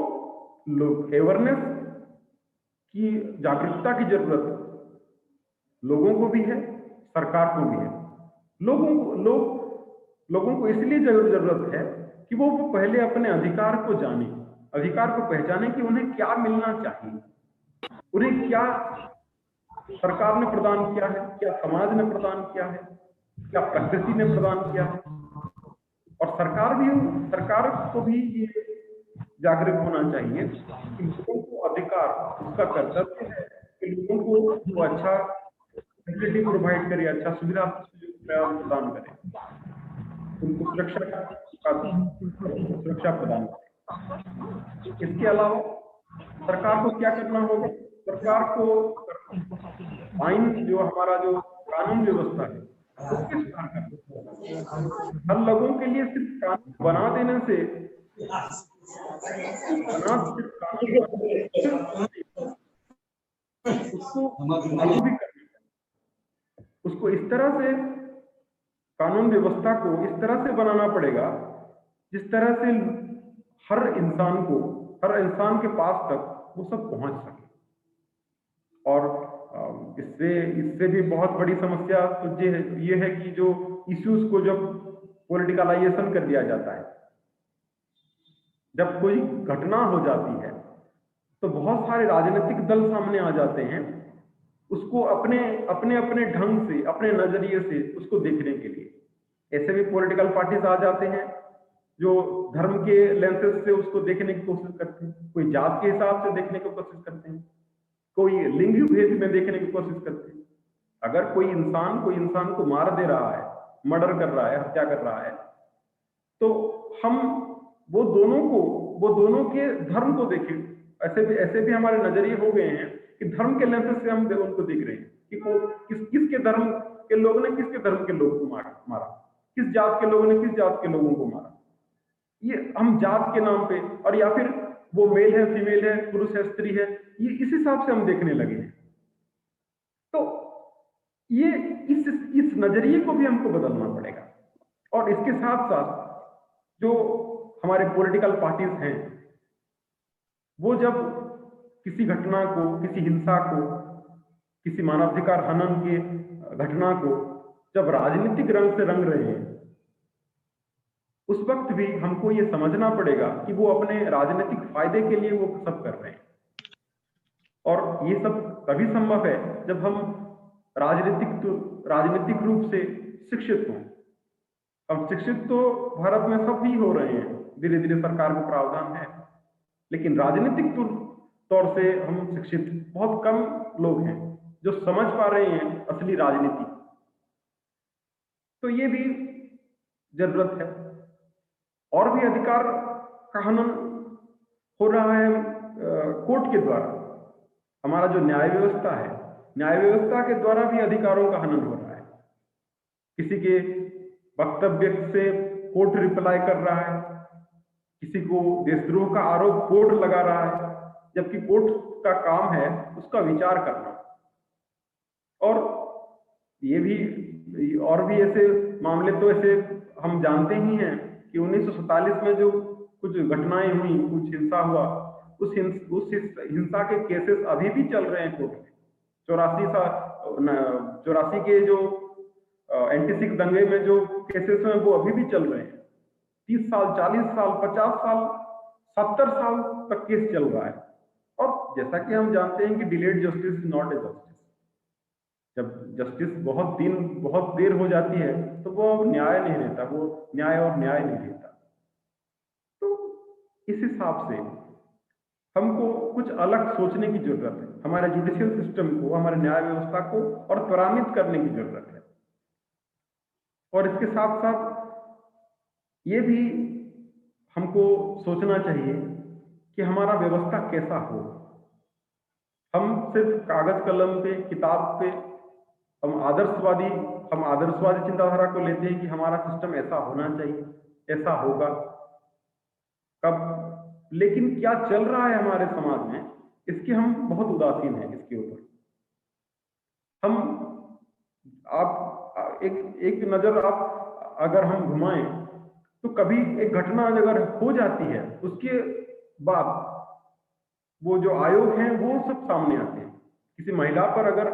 B: लोग अवेयरनेस की, जागरूकता की जरूरत लोगों को भी है, सरकार को भी है। लोगों को इसलिए जरूरत है कि वो पहले अपने अधिकार को जाने, अधिकार को पहचाने कि उन्हें क्या मिलना चाहिए, उन्हें क्या सरकार ने प्रदान किया है, क्या समाज ने प्रदान किया है, क्या प्रकृति ने प्रदान किया है। और सरकार को भी ये जागरूक होना चाहिए कि लोगों को अधिकार, उसका कर्तव्य है कि लोगों को वो अच्छा फैसिलिटी प्रोवाइड करे, अच्छा सुविधा प्रदान करे, उनको सुरक्षा प्रदान करे। इसके अलावा सरकार को क्या करना होगा? सरकार को आइन, जो हमारा जो कानून व्यवस्था है, उसके सुधार करना। हर लोगों के लिए सिर्फ कानून बना देने से उसको इस तरह से, कानून व्यवस्था को इस तरह से बनाना पड़ेगा जिस तरह से हर इंसान के पास तक वो सब पहुंच सके। और इससे भी बहुत बड़ी समस्या तो ये है कि जो इश्यूज को जब पॉलिटिकलाइजेशन कर दिया जाता है, जब कोई घटना हो जाती है तो बहुत सारे राजनीतिक दल सामने आ जाते हैं, उसको अपने अपने ढंग से, अपने नजरिए से उसको देखने के लिए। ऐसे भी पॉलिटिकल पार्टीज आ जाते हैं जो धर्म के लेंसेज से उसको देखने की कोशिश करते हैं, कोई जात के हिसाब से देखने की कोशिश करते हैं, कोई लिंग भेद में देखने की कोशिश करते हैं। अगर कोई इंसान को मार दे रहा है, मर्डर कर रहा है, हत्या कर रहा है, तो हम वो दोनों के धर्म को देखें। ऐसे भी हमारे नजरिए हो गए हैं कि धर्म के लेंस से हम उनको देख रहे हैं कि किसके धर्म के लोग ने किसके धर्म के लोग को मारा, किस जात के लोगों ने किस जात के लोगों को मारा। ये हम जात के नाम पे, और या फिर वो मेल है, फीमेल है, पुरुष है, स्त्री है, ये इस हिसाब से हम देखने लगे हैं। तो ये इस नजरिए को भी हमको बदलना पड़ेगा। और इसके साथ साथ जो हमारे पॉलिटिकल पार्टीज हैं, वो जब किसी घटना को, किसी हिंसा को, किसी मानवाधिकार हनन की घटना को जब राजनीतिक रंग से रंग रहे हैं, उस वक्त भी हमको ये समझना पड़ेगा कि वो अपने राजनीतिक फायदे के लिए वो सब कर रहे हैं। और ये सब तभी संभव है जब हम राजनीतिक रूप से शिक्षित हों। अब शिक्षित तो भारत में सब ही हो रहे हैं, धीरे धीरे सरकार को प्रावधान है, लेकिन राजनीतिक तौर से हम शिक्षित बहुत कम लोग हैं जो समझ पा रहे हैं असली राजनीति। तो ये भी जरूरत है। और भी अधिकार का हनन हो रहा है कोर्ट के द्वारा। हमारा जो न्याय व्यवस्था है, न्याय व्यवस्था के द्वारा भी अधिकारों का हनन हो रहा है। किसी के वक्तव्य से कोर्ट रिप्लाई कर रहा है, किसी को देशद्रोह का आरोप कोर्ट लगा रहा है, जबकि कोर्ट का काम है उसका विचार करना। और ये भी और भी ऐसे मामले तो ऐसे हम जानते ही हैं कि 1947 में जो कुछ घटनाएं हुई, कुछ हिंसा हुआ, उस हिंसा के केसेस अभी भी चल रहे हैं कोर्ट में। 84 के जो एंटी सिख दंगे में जो केसेस हैं वो अभी भी चल रहे हैं। 30 साल, 40 साल, 50 साल, 70 साल तक केस चल रहा है। और जैसा कि हम जानते हैं कि delayed justice is not a justice. जब जस्टिस बहुत देर हो जाती है तो वो न्याय नहीं रहता, वो न्याय नहीं रहता। तो इस हिसाब से हमको कुछ अलग सोचने की जरूरत है। हमारे जुडिशियल सिस्टम को, हमारे न्याय व्यवस्था को और त्वरान्वित करने की जरूरत है। और इसके साथ साथ ये भी हमको सोचना चाहिए कि हमारा व्यवस्था कैसा हो। हम सिर्फ कागज कलम पे, किताब पे हम आदर्शवादी चिंताधारा को लेते हैं कि हमारा सिस्टम ऐसा होना चाहिए, ऐसा होगा कब, लेकिन क्या चल रहा है हमारे समाज में इसके हम बहुत उदासीन हैं। इसके ऊपर आप एक नजर आप अगर हम घुमाएं तो कभी एक घटना अगर हो जाती है उसके बाद वो जो आयोग हैं वो सब सामने आते हैं। किसी महिला पर अगर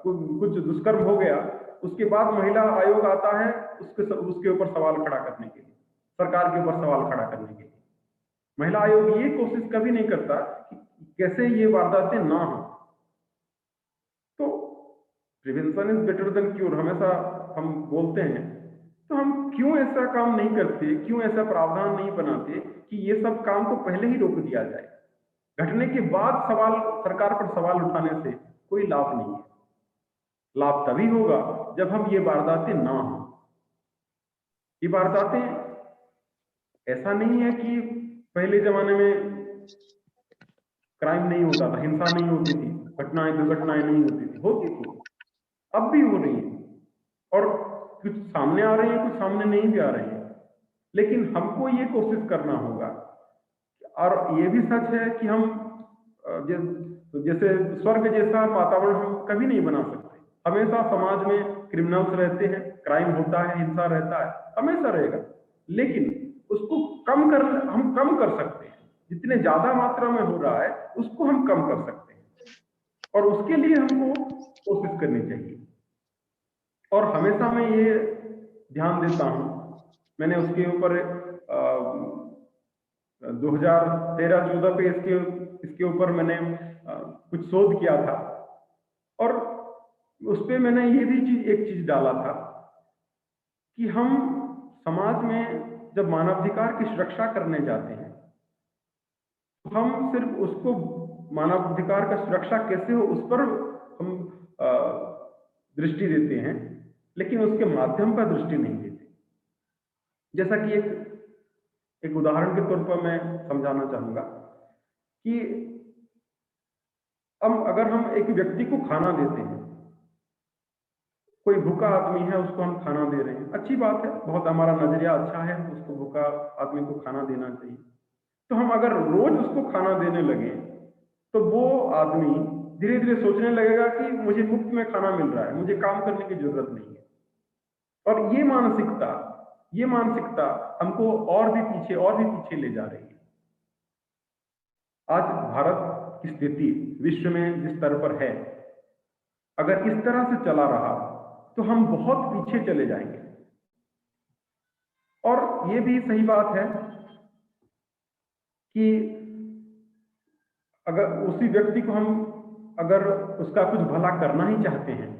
B: कुछ दुष्कर्म हो गया, उसके बाद महिला आयोग आता है उसके ऊपर सवाल खड़ा करने के लिए, सरकार के ऊपर सवाल खड़ा करने के लिए। महिला आयोग ये कोशिश कभी नहीं करता कि कैसे ये वारदातें ना हो। तो prevention is better than cure हमेशा हम बोलते हैं, तो हम क्यों ऐसा काम नहीं करते, क्यों ऐसा प्रावधान नहीं बनाते कि ये सब काम को पहले ही रोक दिया जाए। घटने के बाद सरकार पर सवाल उठाने से कोई लाभ नहीं है। लाभ तभी होगा जब हम ये वारदातें ना हो। ये वारदातें ऐसा नहीं है कि पहले जमाने में क्राइम नहीं होता था, हिंसा नहीं होती थी, दुर्घटनाएं नहीं होती थी, अब भी हो रही है। और कुछ सामने आ रही है, कुछ सामने नहीं भी आ रही है, लेकिन हमको ये कोशिश करना होगा। और ये भी सच है कि हम जैसे स्वर्ग जैसा वातावरण हम कभी नहीं बना सकते। हमेशा समाज में क्रिमिनल्स रहते हैं, क्राइम होता है, हिंसा रहता है, हमेशा रहेगा। लेकिन उसको हम कम कर सकते हैं। जितने ज्यादा मात्रा में हो रहा है उसको हम कम कर सकते हैं, और उसके लिए हमको कोशिश करनी चाहिए। और हमेशा मैं ये ध्यान देता हूं, मैंने उसके ऊपर 2013-14 पे इसके ऊपर मैंने कुछ शोध किया था, और उस पे मैंने ये भी एक चीज डाला था कि हम समाज में जब मानवाधिकार की सुरक्षा करने जाते हैं तो हम सिर्फ उसको मानवाधिकार का सुरक्षा कैसे हो उस पर हम दृष्टि देते हैं, लेकिन उसके माध्यम पर दृष्टि नहीं देते। जैसा कि एक उदाहरण के तौर पर मैं समझाना चाहूंगा कि अगर हम एक व्यक्ति को खाना देते हैं, कोई भूखा आदमी है उसको हम खाना दे रहे हैं, अच्छी बात है, बहुत हमारा नजरिया अच्छा है, उसको भूखा आदमी को खाना देना चाहिए। तो हम अगर रोज उसको खाना देने लगे तो वो आदमी धीरे धीरे सोचने लगेगा कि मुझे मुफ्त में खाना मिल रहा है, मुझे काम करने की जरूरत नहीं है। और ये मानसिकता हमको और भी पीछे ले जा रही है। आज भारत की स्थिति विश्व में जिस स्तर पर है, अगर इस तरह से चला रहा तो हम बहुत पीछे चले जाएंगे। और ये भी सही बात है कि अगर उसी व्यक्ति को हम अगर उसका कुछ भला करना ही चाहते हैं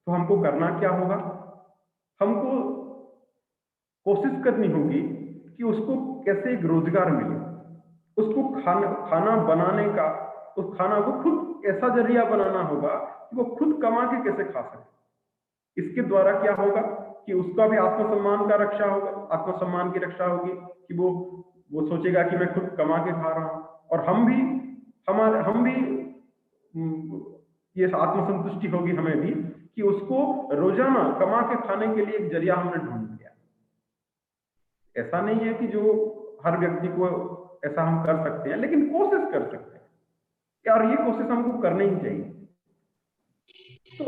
B: तो हमको करना क्या होगा? हमको कोशिश करनी होगी कि उसको कैसे एक रोजगार मिले, उसको खाना बनाने का, उस खाना को खुद ऐसा जरिया बनाना होगा कि वो खुद कमा के कैसे खा सके। इसके द्वारा क्या होगा कि उसका भी आत्मसम्मान का रक्षा होगा, आत्मसम्मान की रक्षा होगी कि वो सोचेगा कि मैं खुद कमा के खा रहा हूं, और हम भी ये आत्मसंतुष्टि होगी हमें भी कि उसको रोजाना कमा के खाने के लिए एक जरिया हमने ढूंढ लिया। ऐसा नहीं है कि जो हर व्यक्ति को ऐसा हम कर सकते हैं, लेकिन कोशिश कर सकते हैं, और ये कोशिश हमको करनी ही चाहिए। तो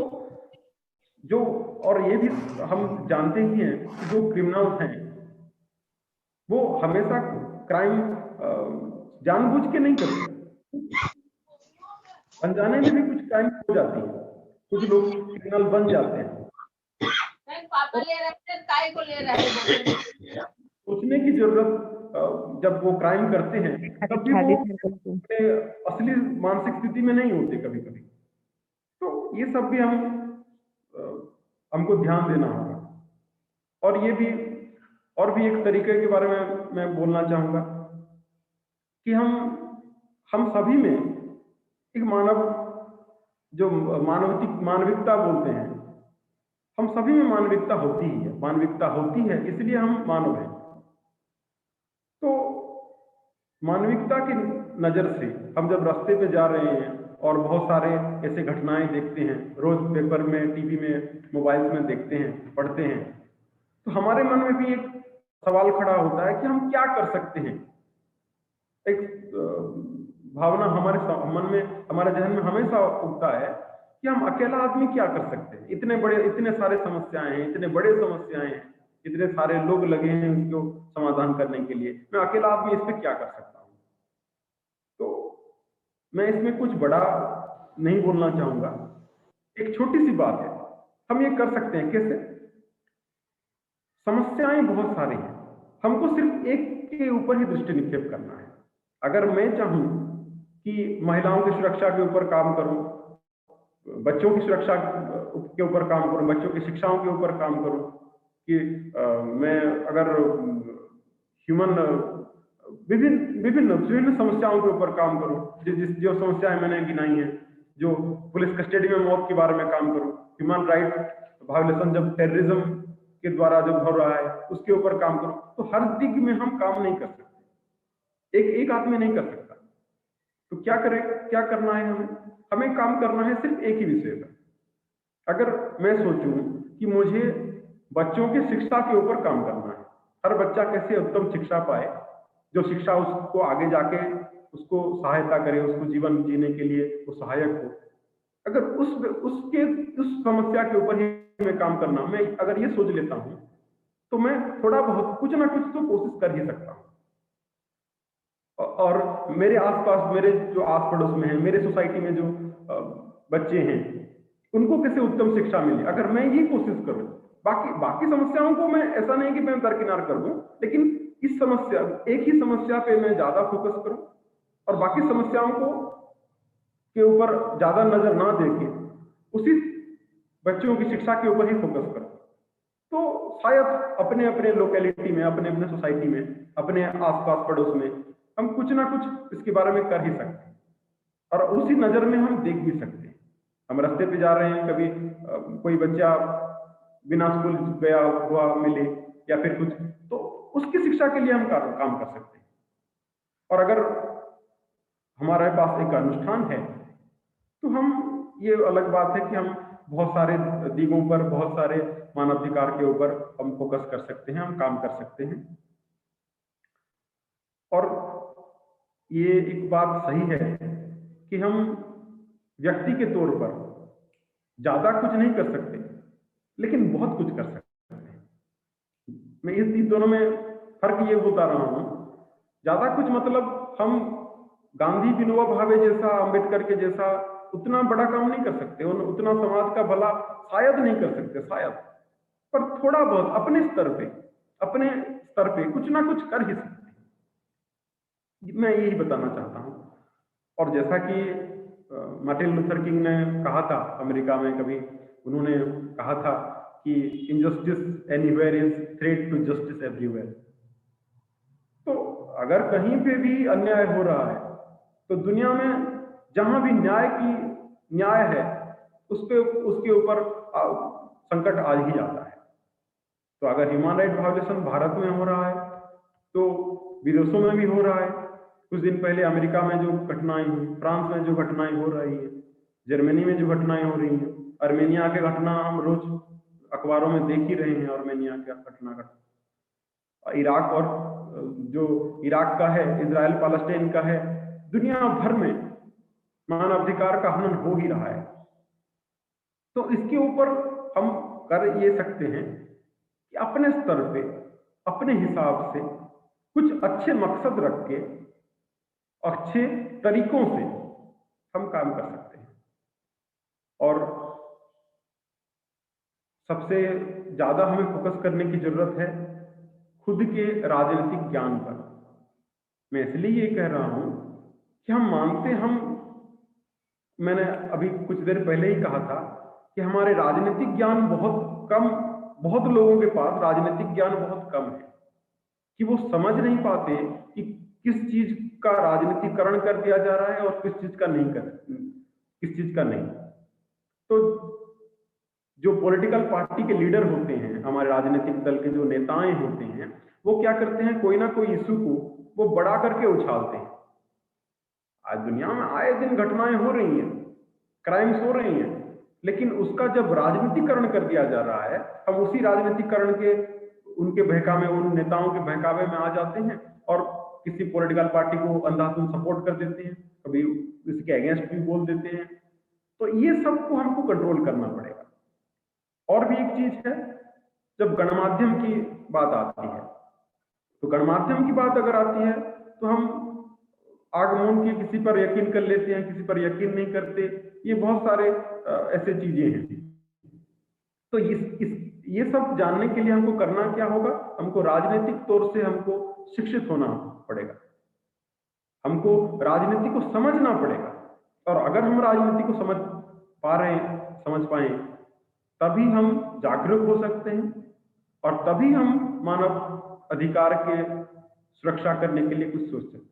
B: जो, और ये भी हम जानते ही हैं कि जो क्रिमिनल्स हैं वो हमेशा क्राइम जानबूझ के नहीं करते, अनजाने में भी कुछ क्राइम हो जाती है, कुछ लोग क्रिमिनल बन जाते हैं। सोचने की जरूरत, जब वो क्राइम करते हैं तब भी वो अपने असली मानसिक स्थिति में नहीं होते कभी कभी। तो ये सब भी हमको ध्यान देना होगा। और ये भी, और भी एक तरीके के बारे में मैं बोलना चाहूंगा कि हम सभी में एक जो मानविकता बोलते हैं, हम सभी में मानविकता होती ही है, मानविकता होती है, इसलिए हम मानव हैं। तो मानविकता की नजर से हम जब रास्ते पे जा रहे हैं और बहुत सारे ऐसे घटनाएं देखते हैं, रोज पेपर में, टीवी में, मोबाइल में देखते हैं, पढ़ते हैं, तो हमारे मन में भी एक सवाल खड़ा होता है कि हम क्या कर सकते हैं। एक भावना हमारे मन में, हमारे जहन में हमेशा उठता है कि हम अकेला आदमी क्या कर सकते हैं। इतने सारे समस्याएं हैं, इतने बड़े समस्याएं हैं, इतने सारे लोग लगे हैं उनको समाधान करने के लिए, मैं अकेला आदमी इस पे क्या कर सकता हूँ। तो मैं इसमें कुछ बड़ा नहीं बोलना चाहूंगा, एक छोटी सी बात है, हम ये कर सकते हैं। कैसे? समस्याएं बहुत सारी हैं, हमको सिर्फ एक के ऊपर ही दृष्टि निक्षेप करना है। अगर मैं चाहूं कि महिलाओं की सुरक्षा के ऊपर काम करूं, बच्चों की सुरक्षा के ऊपर काम करूं, बच्चों की शिक्षाओं के ऊपर काम करूं, कि मैं अगर ह्यूमन विभिन्न समस्याओं के ऊपर काम करूं, जो समस्याएं मैंने गिनाई हैं, जो पुलिस कस्टडी में मौत के बारे में काम करूं, ह्यूमन राइट वायोलेशन जब टेररिज्म के द्वारा जब हो रहा है उसके ऊपर काम करूं, तो हर दिग में हम काम नहीं कर सकते, एक आदमी नहीं कर सकता। तो क्या करना है? हमें काम करना है सिर्फ एक ही विषय पर। अगर मैं सोचूं कि मुझे बच्चों की शिक्षा के ऊपर काम करना है, हर बच्चा कैसे उत्तम शिक्षा पाए, जो शिक्षा उसको आगे जाके उसको सहायता करे, उसको जीवन जीने के लिए वो सहायक हो, अगर उस समस्या के ऊपर ही मैं काम करना, मैं अगर ये सोच लेता हूं तो मैं थोड़ा बहुत कुछ ना कुछ तो कोशिश कर ही सकता हूं। और मेरे आसपास, मेरे जो आस पड़ोस में है, मेरे सोसाइटी में जो बच्चे हैं, उनको कैसे उत्तम शिक्षा मिले, अगर मैं ये कोशिश करूं, बाकी समस्याओं को मैं ऐसा नहीं कि मैं दरकिनार कर दूं, लेकिन एक ही समस्या पे मैं ज्यादा फोकस करूं और बाकी समस्याओं को के ऊपर ज्यादा नजर ना देके उसी बच्चों की शिक्षा के ऊपर ही फोकस करूं, तो शायद अपने अपने लोकेलिटी में, अपने अपने सोसाइटी में, अपने आसपास पड़ोस में हम कुछ ना कुछ इसके बारे में कर ही सकते हैं, और उसी नजर में हम देख भी सकते हैं। हम रास्ते पे जा रहे हैं, कभी कोई बच्चा बिना स्कूल गया हुआ मिले या फिर कुछ, तो उसकी शिक्षा के लिए हम काम कर सकते हैं। और अगर हमारे पास एक अनुष्ठान है तो हम, ये अलग बात है कि हम बहुत सारे दिगों पर, बहुत सारे मानवाधिकार के ऊपर हम फोकस कर सकते हैं, हम काम कर सकते हैं। और ये एक बात सही है कि हम व्यक्ति के तौर पर ज्यादा कुछ नहीं कर सकते, लेकिन बहुत कुछ कर सकते हैं। मैं इस दोनों में फर्क ये बता रहा हूं, ज्यादा कुछ मतलब हम गांधी विनोबा भावे जैसा, अंबेडकर के जैसा उतना बड़ा काम नहीं कर सकते, उतना समाज का भला शायद नहीं कर सकते, शायद, पर थोड़ा बहुत अपने स्तर स्तर पे कुछ ना कुछ कर ही सकते हैं। मैं यही बताना चाहता हूँ। और जैसा कि मार्टिन लूथर किंग ने कहा था, अमेरिका में कभी उन्होंने कहा था कि injustice anywhere is threat to justice everywhere. तो अगर कहीं पे भी अन्याय हो रहा है तो दुनिया में जहां भी न्याय है उसके ऊपर संकट आ ही जाता है। तो अगर ह्यूमन राइट वायोलेशन भारत में हो रहा है तो विदेशों में भी हो रहा है। कुछ दिन पहले अमेरिका में जो घटनाएं हुई, फ्रांस में जो घटनाएं हो रही है, जर्मनी में जो घटनाएं हो रही हैं, आर्मेनिया के घटना हम रोज अखबारों में देख ही रहे हैं। आर्मेनिया की घटना इराक और जो इराक का है, इजराइल पैलेस्टाइन का है, दुनिया भर में मानवाधिकार का हनन हो ही रहा है। तो इसके ऊपर हम कर ये सकते हैं कि अपने स्तर पे अपने हिसाब से कुछ अच्छे मकसद रख के अच्छे तरीकों से हम काम कर सकते हैं। और सबसे ज्यादा हमें फोकस करने की जरूरत है खुद के राजनीतिक ज्ञान पर। मैं इसलिए ये कह रहा हूं कि मैंने अभी कुछ देर पहले ही कहा था कि हमारे राजनीतिक ज्ञान बहुत लोगों के पास राजनीतिक ज्ञान बहुत कम है, कि वो समझ नहीं पाते कि किस चीज का राजनीतिकरण कर दिया जा रहा है और किस चीज का नहीं। तो जो पॉलिटिकल पार्टी के लीडर होते हैं, हमारे राजनीतिक दल के जो नेताएं होते हैं, वो क्या करते हैं, कोई ना कोई इशू को वो बड़ा करके उछालते हैं। आज दुनिया में आए दिन घटनाएं हो रही हैं, क्राइम्स हो रही हैं, लेकिन उसका जब राजनीतिकरण कर दिया जा रहा है, हम उसी राजनीतिकरण के उनके बहकावे, उन नेताओं के बहकावे में आ जाते हैं और किसी पॉलिटिकल पार्टी को अंधाधुंध सपोर्ट कर देते हैं, कभी इसके अगेंस्ट भी बोल देते हैं। तो ये सबको हमको कंट्रोल करना पड़ेगा। और भी एक चीज है, जब गणमाध्यम की बात आती है, तो गणमाध्यम की बात अगर आती है तो हम आगमन की किसी पर यकीन कर लेते हैं, किसी पर यकीन नहीं करते। ये बहुत सारे ऐसे चीजें हैं। तो ये सब जानने के लिए हमको करना क्या होगा, हमको राजनीतिक तौर से हमको शिक्षित होना पड़ेगा, हमको राजनीति को समझना पड़ेगा। और अगर हम राजनीति को समझ पाए, तभी हम जागरूक हो सकते हैं और तभी हम मानव अधिकार के सुरक्षा करने के लिए कुछ सोच सकते हैं।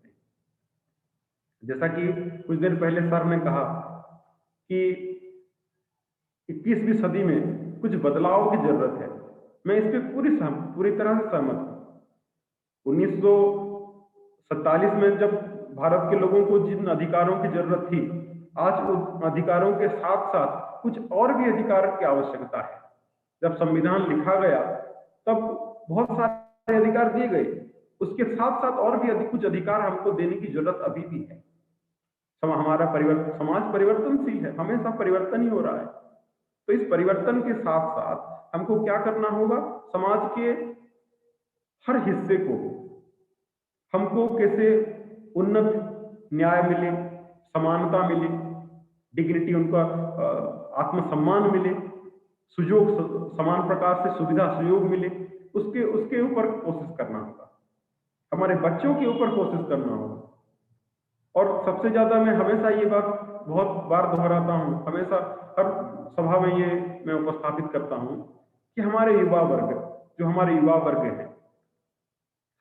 B: जैसा कि कुछ देर पहले सर ने कहा कि 21वीं सदी में कुछ बदलाव की जरूरत है। मैं इस पे पूरी तरह से सहमत हूं। 1947 में जब भारत के लोगों को जिन अधिकारों की जरूरत थी, आज उन अधिकारों के साथ साथ कुछ और भी अधिकार की आवश्यकता है। जब संविधान लिखा गया तब बहुत सारे अधिकार दिए गए, उसके साथ साथ और भी कुछ अधिकार हमको देने की जरूरत अभी भी है। समाज परिवर्तनशील है, हमेशा परिवर्तन ही हो रहा है। तो इस परिवर्तन के साथ साथ हमको क्या करना होगा, समाज के हर हिस्से को हमको कैसे उन्नत न्याय मिले, समानता मिले, डिग्निटी, उनका आत्मसम्मान मिले, समान प्रकार से सुविधा सहयोग मिले, उसके ऊपर कोशिश करना होगा, हमारे बच्चों के ऊपर कोशिश करना होगा। और सबसे ज्यादा मैं हमेशा ये बात बहुत बार दोहराता हूँ, हमेशा हर सभा में ये मैं उपस्थापित करता हूँ कि हमारे युवा वर्ग है,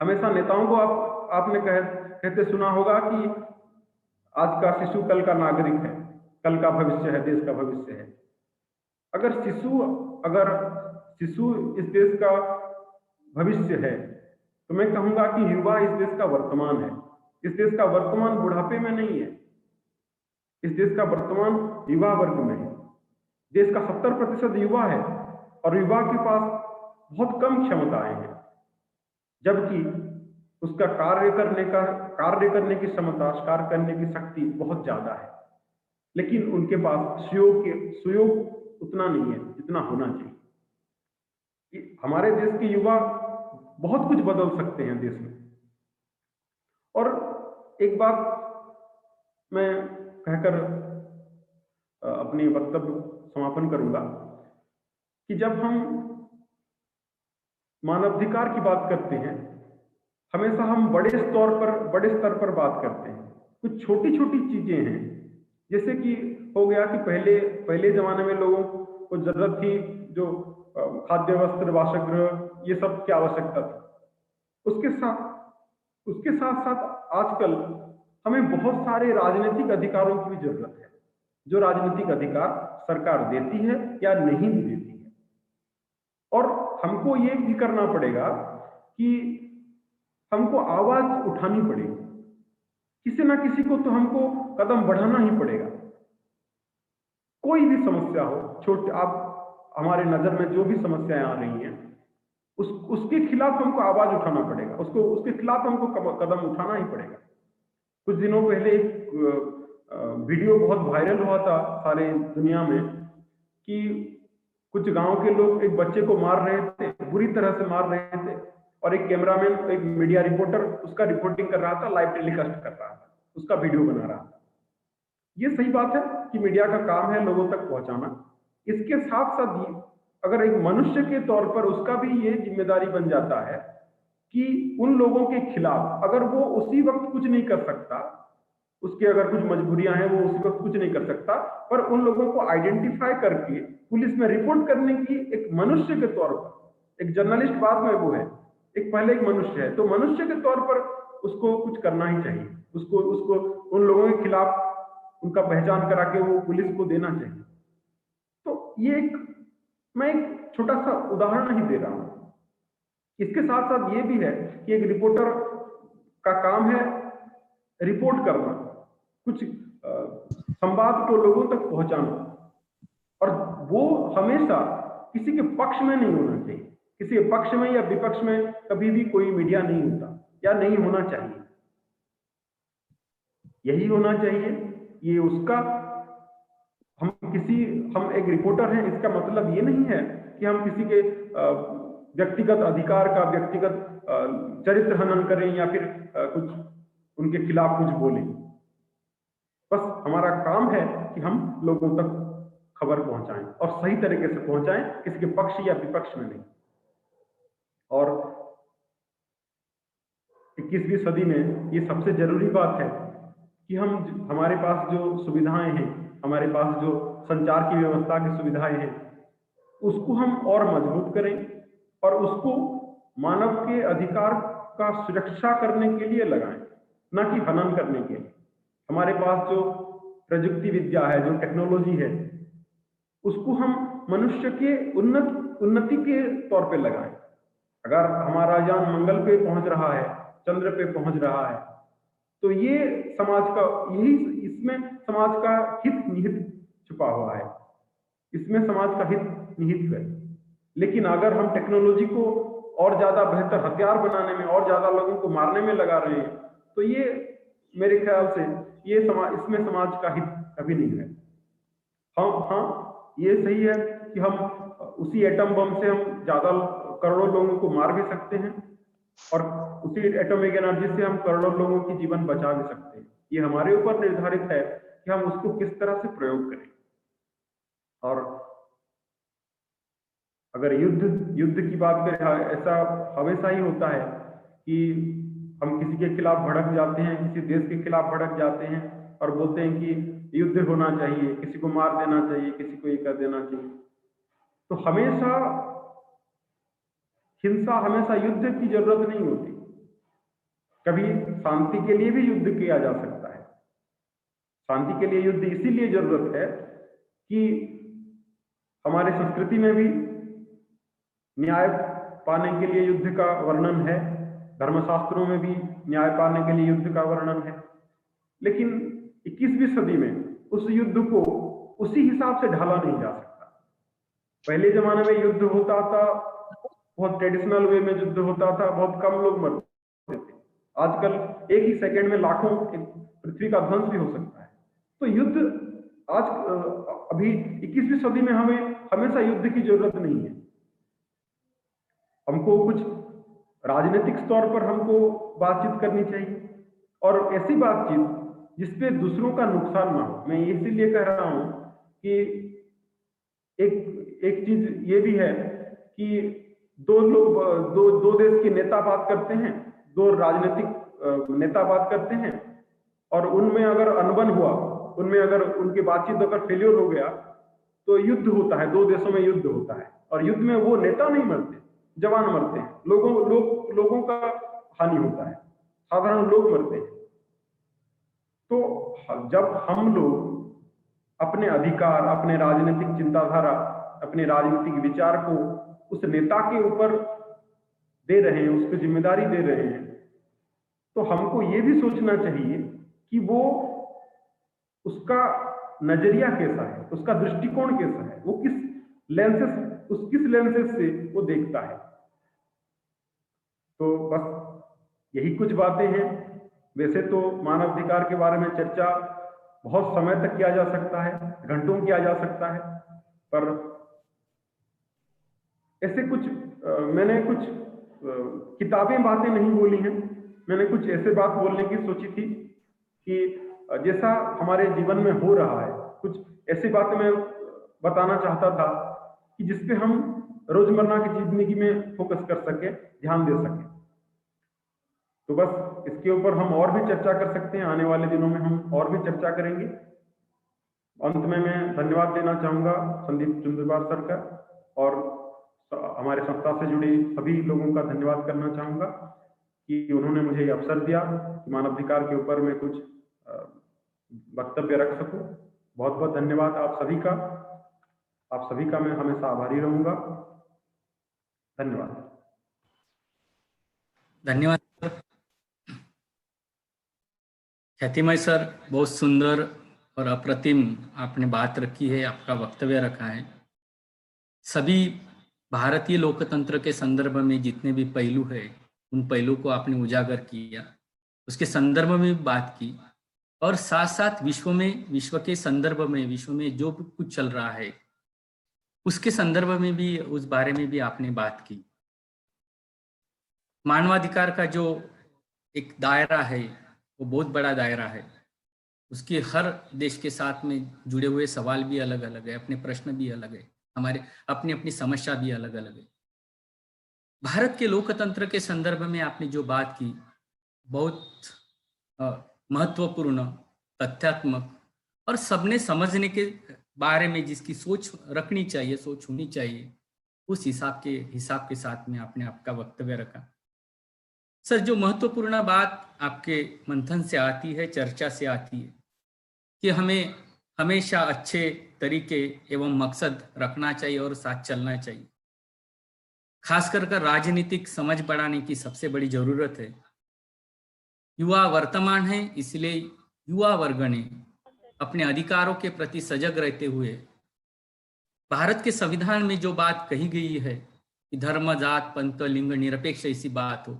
B: हमेशा नेताओं को आपने कहते सुना होगा कि आज का शिशु कल का नागरिक है, कल का भविष्य है, देश का भविष्य है। अगर शिशु इस देश का भविष्य है, तो मैं कहूंगा कि युवा इस देश का वर्तमान है। इस देश का वर्तमान बुढ़ापे में नहीं है, इस देश का वर्तमान युवा वर्ग में है। देश का 70% युवा है और युवा के पास बहुत कम क्षमताएं हैं, जबकि उसका कार्य करने की क्षमता, कार्य करने की शक्ति बहुत ज्यादा है, लेकिन उनके पास सुयोग उतना नहीं है जितना होना चाहिए। हमारे देश के युवा बहुत कुछ बदल सकते हैं देश में। और एक बात मैं कहकर अपनी वक्तव्य समापन करूंगा कि जब हम मानवाधिकार की बात करते हैं हमेशा हम बड़े स्तर पर बात करते हैं। कुछ छोटी छोटी चीजें हैं, जैसे कि हो गया कि पहले जमाने में लोगों को जरूरत थी जो खाद्य वस्त्र वासगृह ये सब की आवश्यकता थी। उसके साथ साथ आजकल हमें बहुत सारे राजनीतिक अधिकारों की भी जरूरत है, जो राजनीतिक अधिकार सरकार देती है या नहीं भी देती है। और हमको ये भी करना पड़ेगा कि हमको आवाज उठानी पड़ेगी, किसी ना किसी को तो हमको कदम बढ़ाना ही पड़ेगा। कोई भी समस्या हो, छोटे आप हमारे नजर में जो भी समस्याएं आ रही हैं, उसके खिलाफ हमको आवाज उठाना पड़ेगा, उसके खिलाफ हमको कदम उठाना ही पड़ेगा। कुछ दिनों पहले एक वीडियो बहुत वायरल हुआ था सारे दुनिया में कि कुछ गांव के लोग एक बच्चे को मार रहे थे, बुरी तरह से मार रहे थे, और एक कैमरामैन, एक मीडिया रिपोर्टर उसका रिपोर्टिंग कर रहा था, लाइव टेलीकास्ट कर रहा था, उसका वीडियो बना रहा था। ये सही बात है कि मीडिया का काम है लोगों तक पहुंचाना। इसके साथ साथ अगर एक मनुष्य के तौर पर उसका भी ये जिम्मेदारी बन जाता है कि उन लोगों के खिलाफ, अगर वो उसी वक्त कुछ नहीं कर सकता, उसके अगर कुछ मजबूरियां हैं, वो उसी वक्त कुछ नहीं कर सकता, पर उन लोगों को आइडेंटिफाई करके पुलिस में रिपोर्ट करने की एक मनुष्य के तौर पर, एक जर्नलिस्ट बाद में वो है, एक पहले एक मनुष्य है, तो मनुष्य के तौर पर उसको कुछ करना ही चाहिए। उसको उसको उन लोगों के खिलाफ उनका पहचान करा के वो पुलिस को देना चाहिए। तो ये मैं एक छोटा सा उदाहरण ही दे रहा हूं। इसके साथ साथ ये भी है कि एक रिपोर्टर का काम है रिपोर्ट करना, कुछ संवाद को लोगों तक पहुंचाना, और वो हमेशा किसी के पक्ष में नहीं होना चाहिए। किसी के पक्ष में या विपक्ष में कभी भी कोई मीडिया नहीं होता, या नहीं होना चाहिए। यही होना चाहिए, ये उसका हम एक रिपोर्टर हैं, इसका मतलब ये नहीं है कि हम किसी के व्यक्तिगत अधिकार का, व्यक्तिगत चरित्र हनन करें या फिर कुछ उनके खिलाफ कुछ बोलें। बस हमारा काम है कि हम लोगों तक खबर पहुंचाएं, और सही तरीके से पहुंचाएं, किसी के पक्ष या विपक्ष में नहीं। और 21वीं सदी में ये सबसे जरूरी बात है कि हमारे पास जो सुविधाएं हैं, हमारे पास जो संचार की व्यवस्था की सुविधाएं हैं, उसको हम और मजबूत करें, और उसको मानव के अधिकार का सुरक्षा करने के लिए लगाएं, ना कि हनन करने के लिए। हमारे पास जो प्रजुक्ति विद्या है, जो टेक्नोलॉजी है, उसको हम मनुष्य के उन्नति के तौर पे लगाएं। अगर हमारा यान मंगल पे पहुंच रहा है, चंद्र पे पहुंच रहा है, तो ये इसमें समाज का हित निहित छुपा हुआ है, इसमें समाज का हित निहित है। लेकिन अगर हम टेक्नोलॉजी को और ज्यादा बेहतर हथियार बनाने में, और ज्यादा लोगों को मारने में लगा रहे हैं, तो ये मेरे ख्याल से इसमें समाज का हित कभी नहीं है। हाँ, ये सही है कि हम उसी एटम बम से हम ज्यादा करोड़ों लोगों को मार भी सकते हैं, और उसी एटॉमिक एनर्जी से हम करोड़ों लोगों की जीवन बचा भी सकते हैं। ये हमारे ऊपर निर्धारित है कि हम उसको किस तरह से प्रयोग करें। और अगर युद्ध की बात करें, ऐसा हमेशा ही होता है कि हम किसी के खिलाफ भड़क जाते हैं, किसी देश के खिलाफ भड़क जाते हैं, और बोलते हैं कि युद्ध होना चाहिए, किसी को मार देना चाहिए, किसी को ये कर देना चाहिए। तो हमेशा हिंसा, हमेशा युद्ध की जरूरत नहीं होती। कभी शांति के लिए भी युद्ध किया जा सकता है। शांति के लिए युद्ध इसीलिए जरूरत है कि हमारे संस्कृति में भी न्याय पाने के लिए युद्ध का वर्णन है, धर्मशास्त्रों में भी न्याय पाने के लिए युद्ध का वर्णन है। लेकिन 21वीं सदी में उस युद्ध को उसी हिसाब से ढाला नहीं जा सकता। पहले जमाने में युद्ध होता था, बहुत ट्रेडिशनल वे में युद्ध होता था, बहुत कम लोग मरते थे। आजकल एक ही सेकंड में लाखों पृथ्वी का ध्वंस भी हो सकता है। तो युद्ध अभी 21वीं सदी में हमें हमेशा युद्ध की जरूरत नहीं है। हमको कुछ राजनीतिक स्तर पर हमको बातचीत करनी चाहिए, और ऐसी बातचीत जिसपे दूसरों का नुकसान ना हो। मैं इसीलिए कह रहा हूं कि एक चीज ये भी है कि दो देश के नेता बात करते हैं, दो राजनीतिक नेता बात करते हैं और उनमें अगर अनबन हुआ, उनमें अगर उनकी बातचीत अगर फेल्योर हो गया, तो युद्ध होता है, दो देशों में युद्ध होता है, और युद्ध में वो नेता नहीं मरते, जवान मरते हैं, लोगों का हानि होता है, साधारण लोग मरते हैं। तो जब हम लोग अपने अधिकार, अपने राजनीतिक चिंताधारा, अपने राजनीतिक विचार को उस नेता के ऊपर दे रहे हैं, उसकी जिम्मेदारी दे रहे हैं, तो हमको ये भी सोचना चाहिए कि वो उसका नजरिया कैसा है, उसका दृष्टिकोण कैसा है, वो किस लेंसेज से वो देखता है। तो बस यही कुछ बातें हैं। वैसे तो मानवाधिकार के बारे में चर्चा बहुत समय तक किया जा सकता है, घंटों किया जा सकता है, पर ऐसे कुछ मैंने कुछ किताबें बातें नहीं बोली हैं, मैंने कुछ ऐसे बात बोलने की सोची थी कि जैसा हमारे जीवन में हो रहा है, कुछ ऐसी बातें मैं बताना चाहता था कि जिसपे हम रोजमर्रा की जिंदगी में फोकस कर सके, ध्यान दे सके। तो बस इसके ऊपर हम और भी चर्चा कर सकते हैं, आने वाले दिनों में हम और भी चर्चा करेंगे। अंत में मैं धन्यवाद देना चाहूंगा संदीप चुंदरवार सर का, और हमारे संस्था से जुड़े सभी लोगों का धन्यवाद करना चाहूंगा कि उन्होंने मुझे अवसर दिया कि मानवाधिकार के ऊपर मैं कुछ वक्तव्य रख सकूं। बहुत बहुत धन्यवाद आप सभी का, मैं हमेशा आभारी रहूंगा। धन्यवाद।
A: धन्यवाद सर। ख्यातिमय सर, बहुत सुंदर और अप्रतिम आपने बात रखी है, आपका वक्तव्य रखा है। सभी भारतीय लोकतंत्र के संदर्भ में जितने भी पहलू है, उन पहलू को आपने उजागर किया, उसके संदर्भ में भी बात की, और साथ साथ विश्व के संदर्भ में, विश्व में जो भी कुछ चल रहा है उसके संदर्भ में भी, उस बारे में भी आपने बात की। मानवाधिकार का जो एक दायरा है वो बहुत बड़ा दायरा है, उसके हर देश के साथ में जुड़े हुए सवाल भी अलग अलग है, अपने प्रश्न भी अलग है, हमारे अपनी अपनी समस्या भी अलग अलग है। भारत के लोकतंत्र के संदर्भ में आपने जो बात की, बहुत महत्वपूर्ण, तथ्यात्मक, और सबने समझने के बारे में जिसकी सोच रखनी चाहिए, सोच होनी चाहिए, उस हिसाब के साथ में आपने आपका वक्तव्य रखा। सर, जो महत्वपूर्ण बात आपके मंथन से आती है, चर्चा से आती है, कि हमें हमेशा अच्छे तरीके एवं मकसद रखना चाहिए और साथ चलना चाहिए। खासकर राजनीतिक समझ बढ़ाने की सबसे बड़ी जरूरत है। युवा वर्तमान है, इसलिए युवा वर्ग ने अपने अधिकारों के प्रति सजग रहते हुए भारत के संविधान में जो बात कही गई है कि धर्म, जात, पंथ, लिंग निरपेक्ष ऐसी बात हो,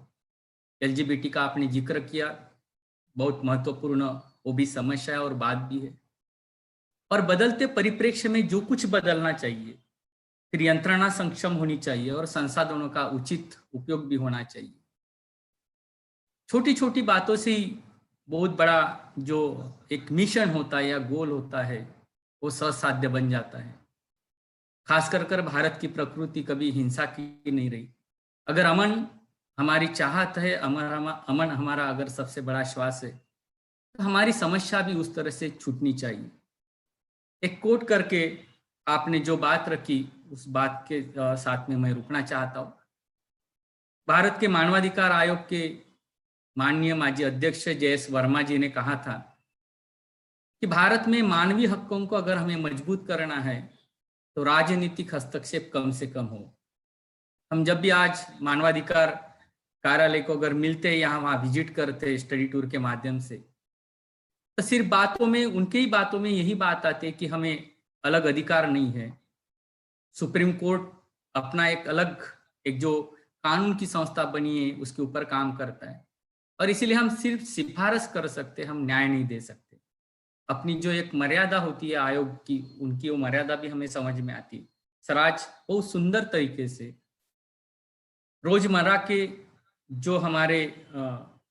A: LGBT का आपने जिक्र किया, बहुत महत्वपूर्ण वो भी समस्या है और बात भी है। और बदलते परिप्रेक्ष्य में जो कुछ बदलना चाहिए, फिर यंत्रणा सक्षम होनी चाहिए और संसाधनों का उचित उपयोग भी होना चाहिए। छोटी छोटी बातों से ही बहुत बड़ा जो एक मिशन होता है या गोल होता है, वो साध्य बन जाता है। खासकर भारत की प्रकृति कभी हिंसा की नहीं रही। अगर अमन हमारी चाहत है, अमन हमारा अगर सबसे बड़ा श्वास है, तो हमारी समस्या भी उस तरह से छूटनी चाहिए। एक कोट करके आपने जो बात रखी, उस बात के साथ में मैं रुकना चाहता हूँ। भारत के मानवाधिकार आयोग के माननीय माजी अध्यक्ष जयेश वर्मा जी ने कहा था कि भारत में मानवीय हकों को अगर हमें मजबूत करना है तो राजनीतिक हस्तक्षेप कम से कम हो। हम जब भी आज मानवाधिकार कार्यालय को अगर मिलते हैं, यहाँ वहाँ विजिट करते हैं स्टडी टूर के माध्यम से, तो सिर्फ बातों में, उनके ही बातों में यही बात आती है कि हमें अलग अधिकार नहीं है। सुप्रीम कोर्ट अपना एक अलग, एक जो कानून की संस्था बनी है, उसके ऊपर काम करता है, और इसीलिए हम सिर्फ सिफारिश कर सकते, हम न्याय नहीं दे सकते। अपनी जो एक मर्यादा होती है आयोग की, उनकी वो मर्यादा भी हमें समझ में आती है। सर, आज बहुत सुंदर तरीके से रोजमर्रा के जो हमारे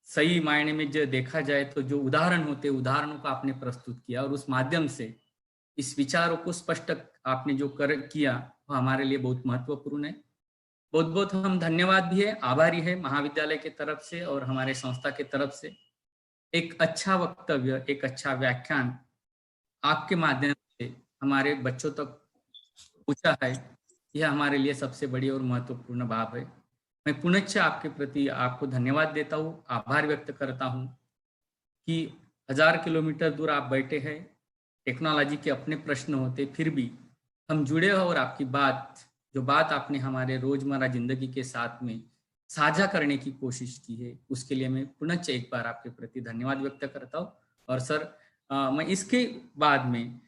A: सही मायने में जो देखा जाए तो जो उदाहरण होते, उदाहरणों को आपने प्रस्तुत किया, और उस माध्यम से इस विचारों को स्पष्ट आपने जो किया, वो हमारे लिए बहुत महत्वपूर्ण है। बहुत बहुत हम धन्यवाद भी है, आभारी है महाविद्यालय की तरफ से और हमारे संस्था की तरफ से। एक अच्छा वक्तव्य, एक अच्छा व्याख्यान आपके माध्यम से हमारे बच्चों तक पूछा है, यह हमारे लिए सबसे बड़ी और महत्वपूर्ण बात है। मैं पुनश्च आपके प्रति आपको धन्यवाद देता हूँ, आभार व्यक्त करता हूँ कि 1000 किलोमीटर दूर आप बैठे हैं, टेक्नोलॉजी के अपने प्रश्न होते फिर भी हम जुड़े हो और आपकी बात, जो बात आपने हमारे रोजमर्रा जिंदगी के साथ में साझा करने की कोशिश की है, उसके लिए मैं पुनश्च एक बार आपके प्रति धन्यवाद व्यक्त करता हूँ। और सर, मैं इसके बाद में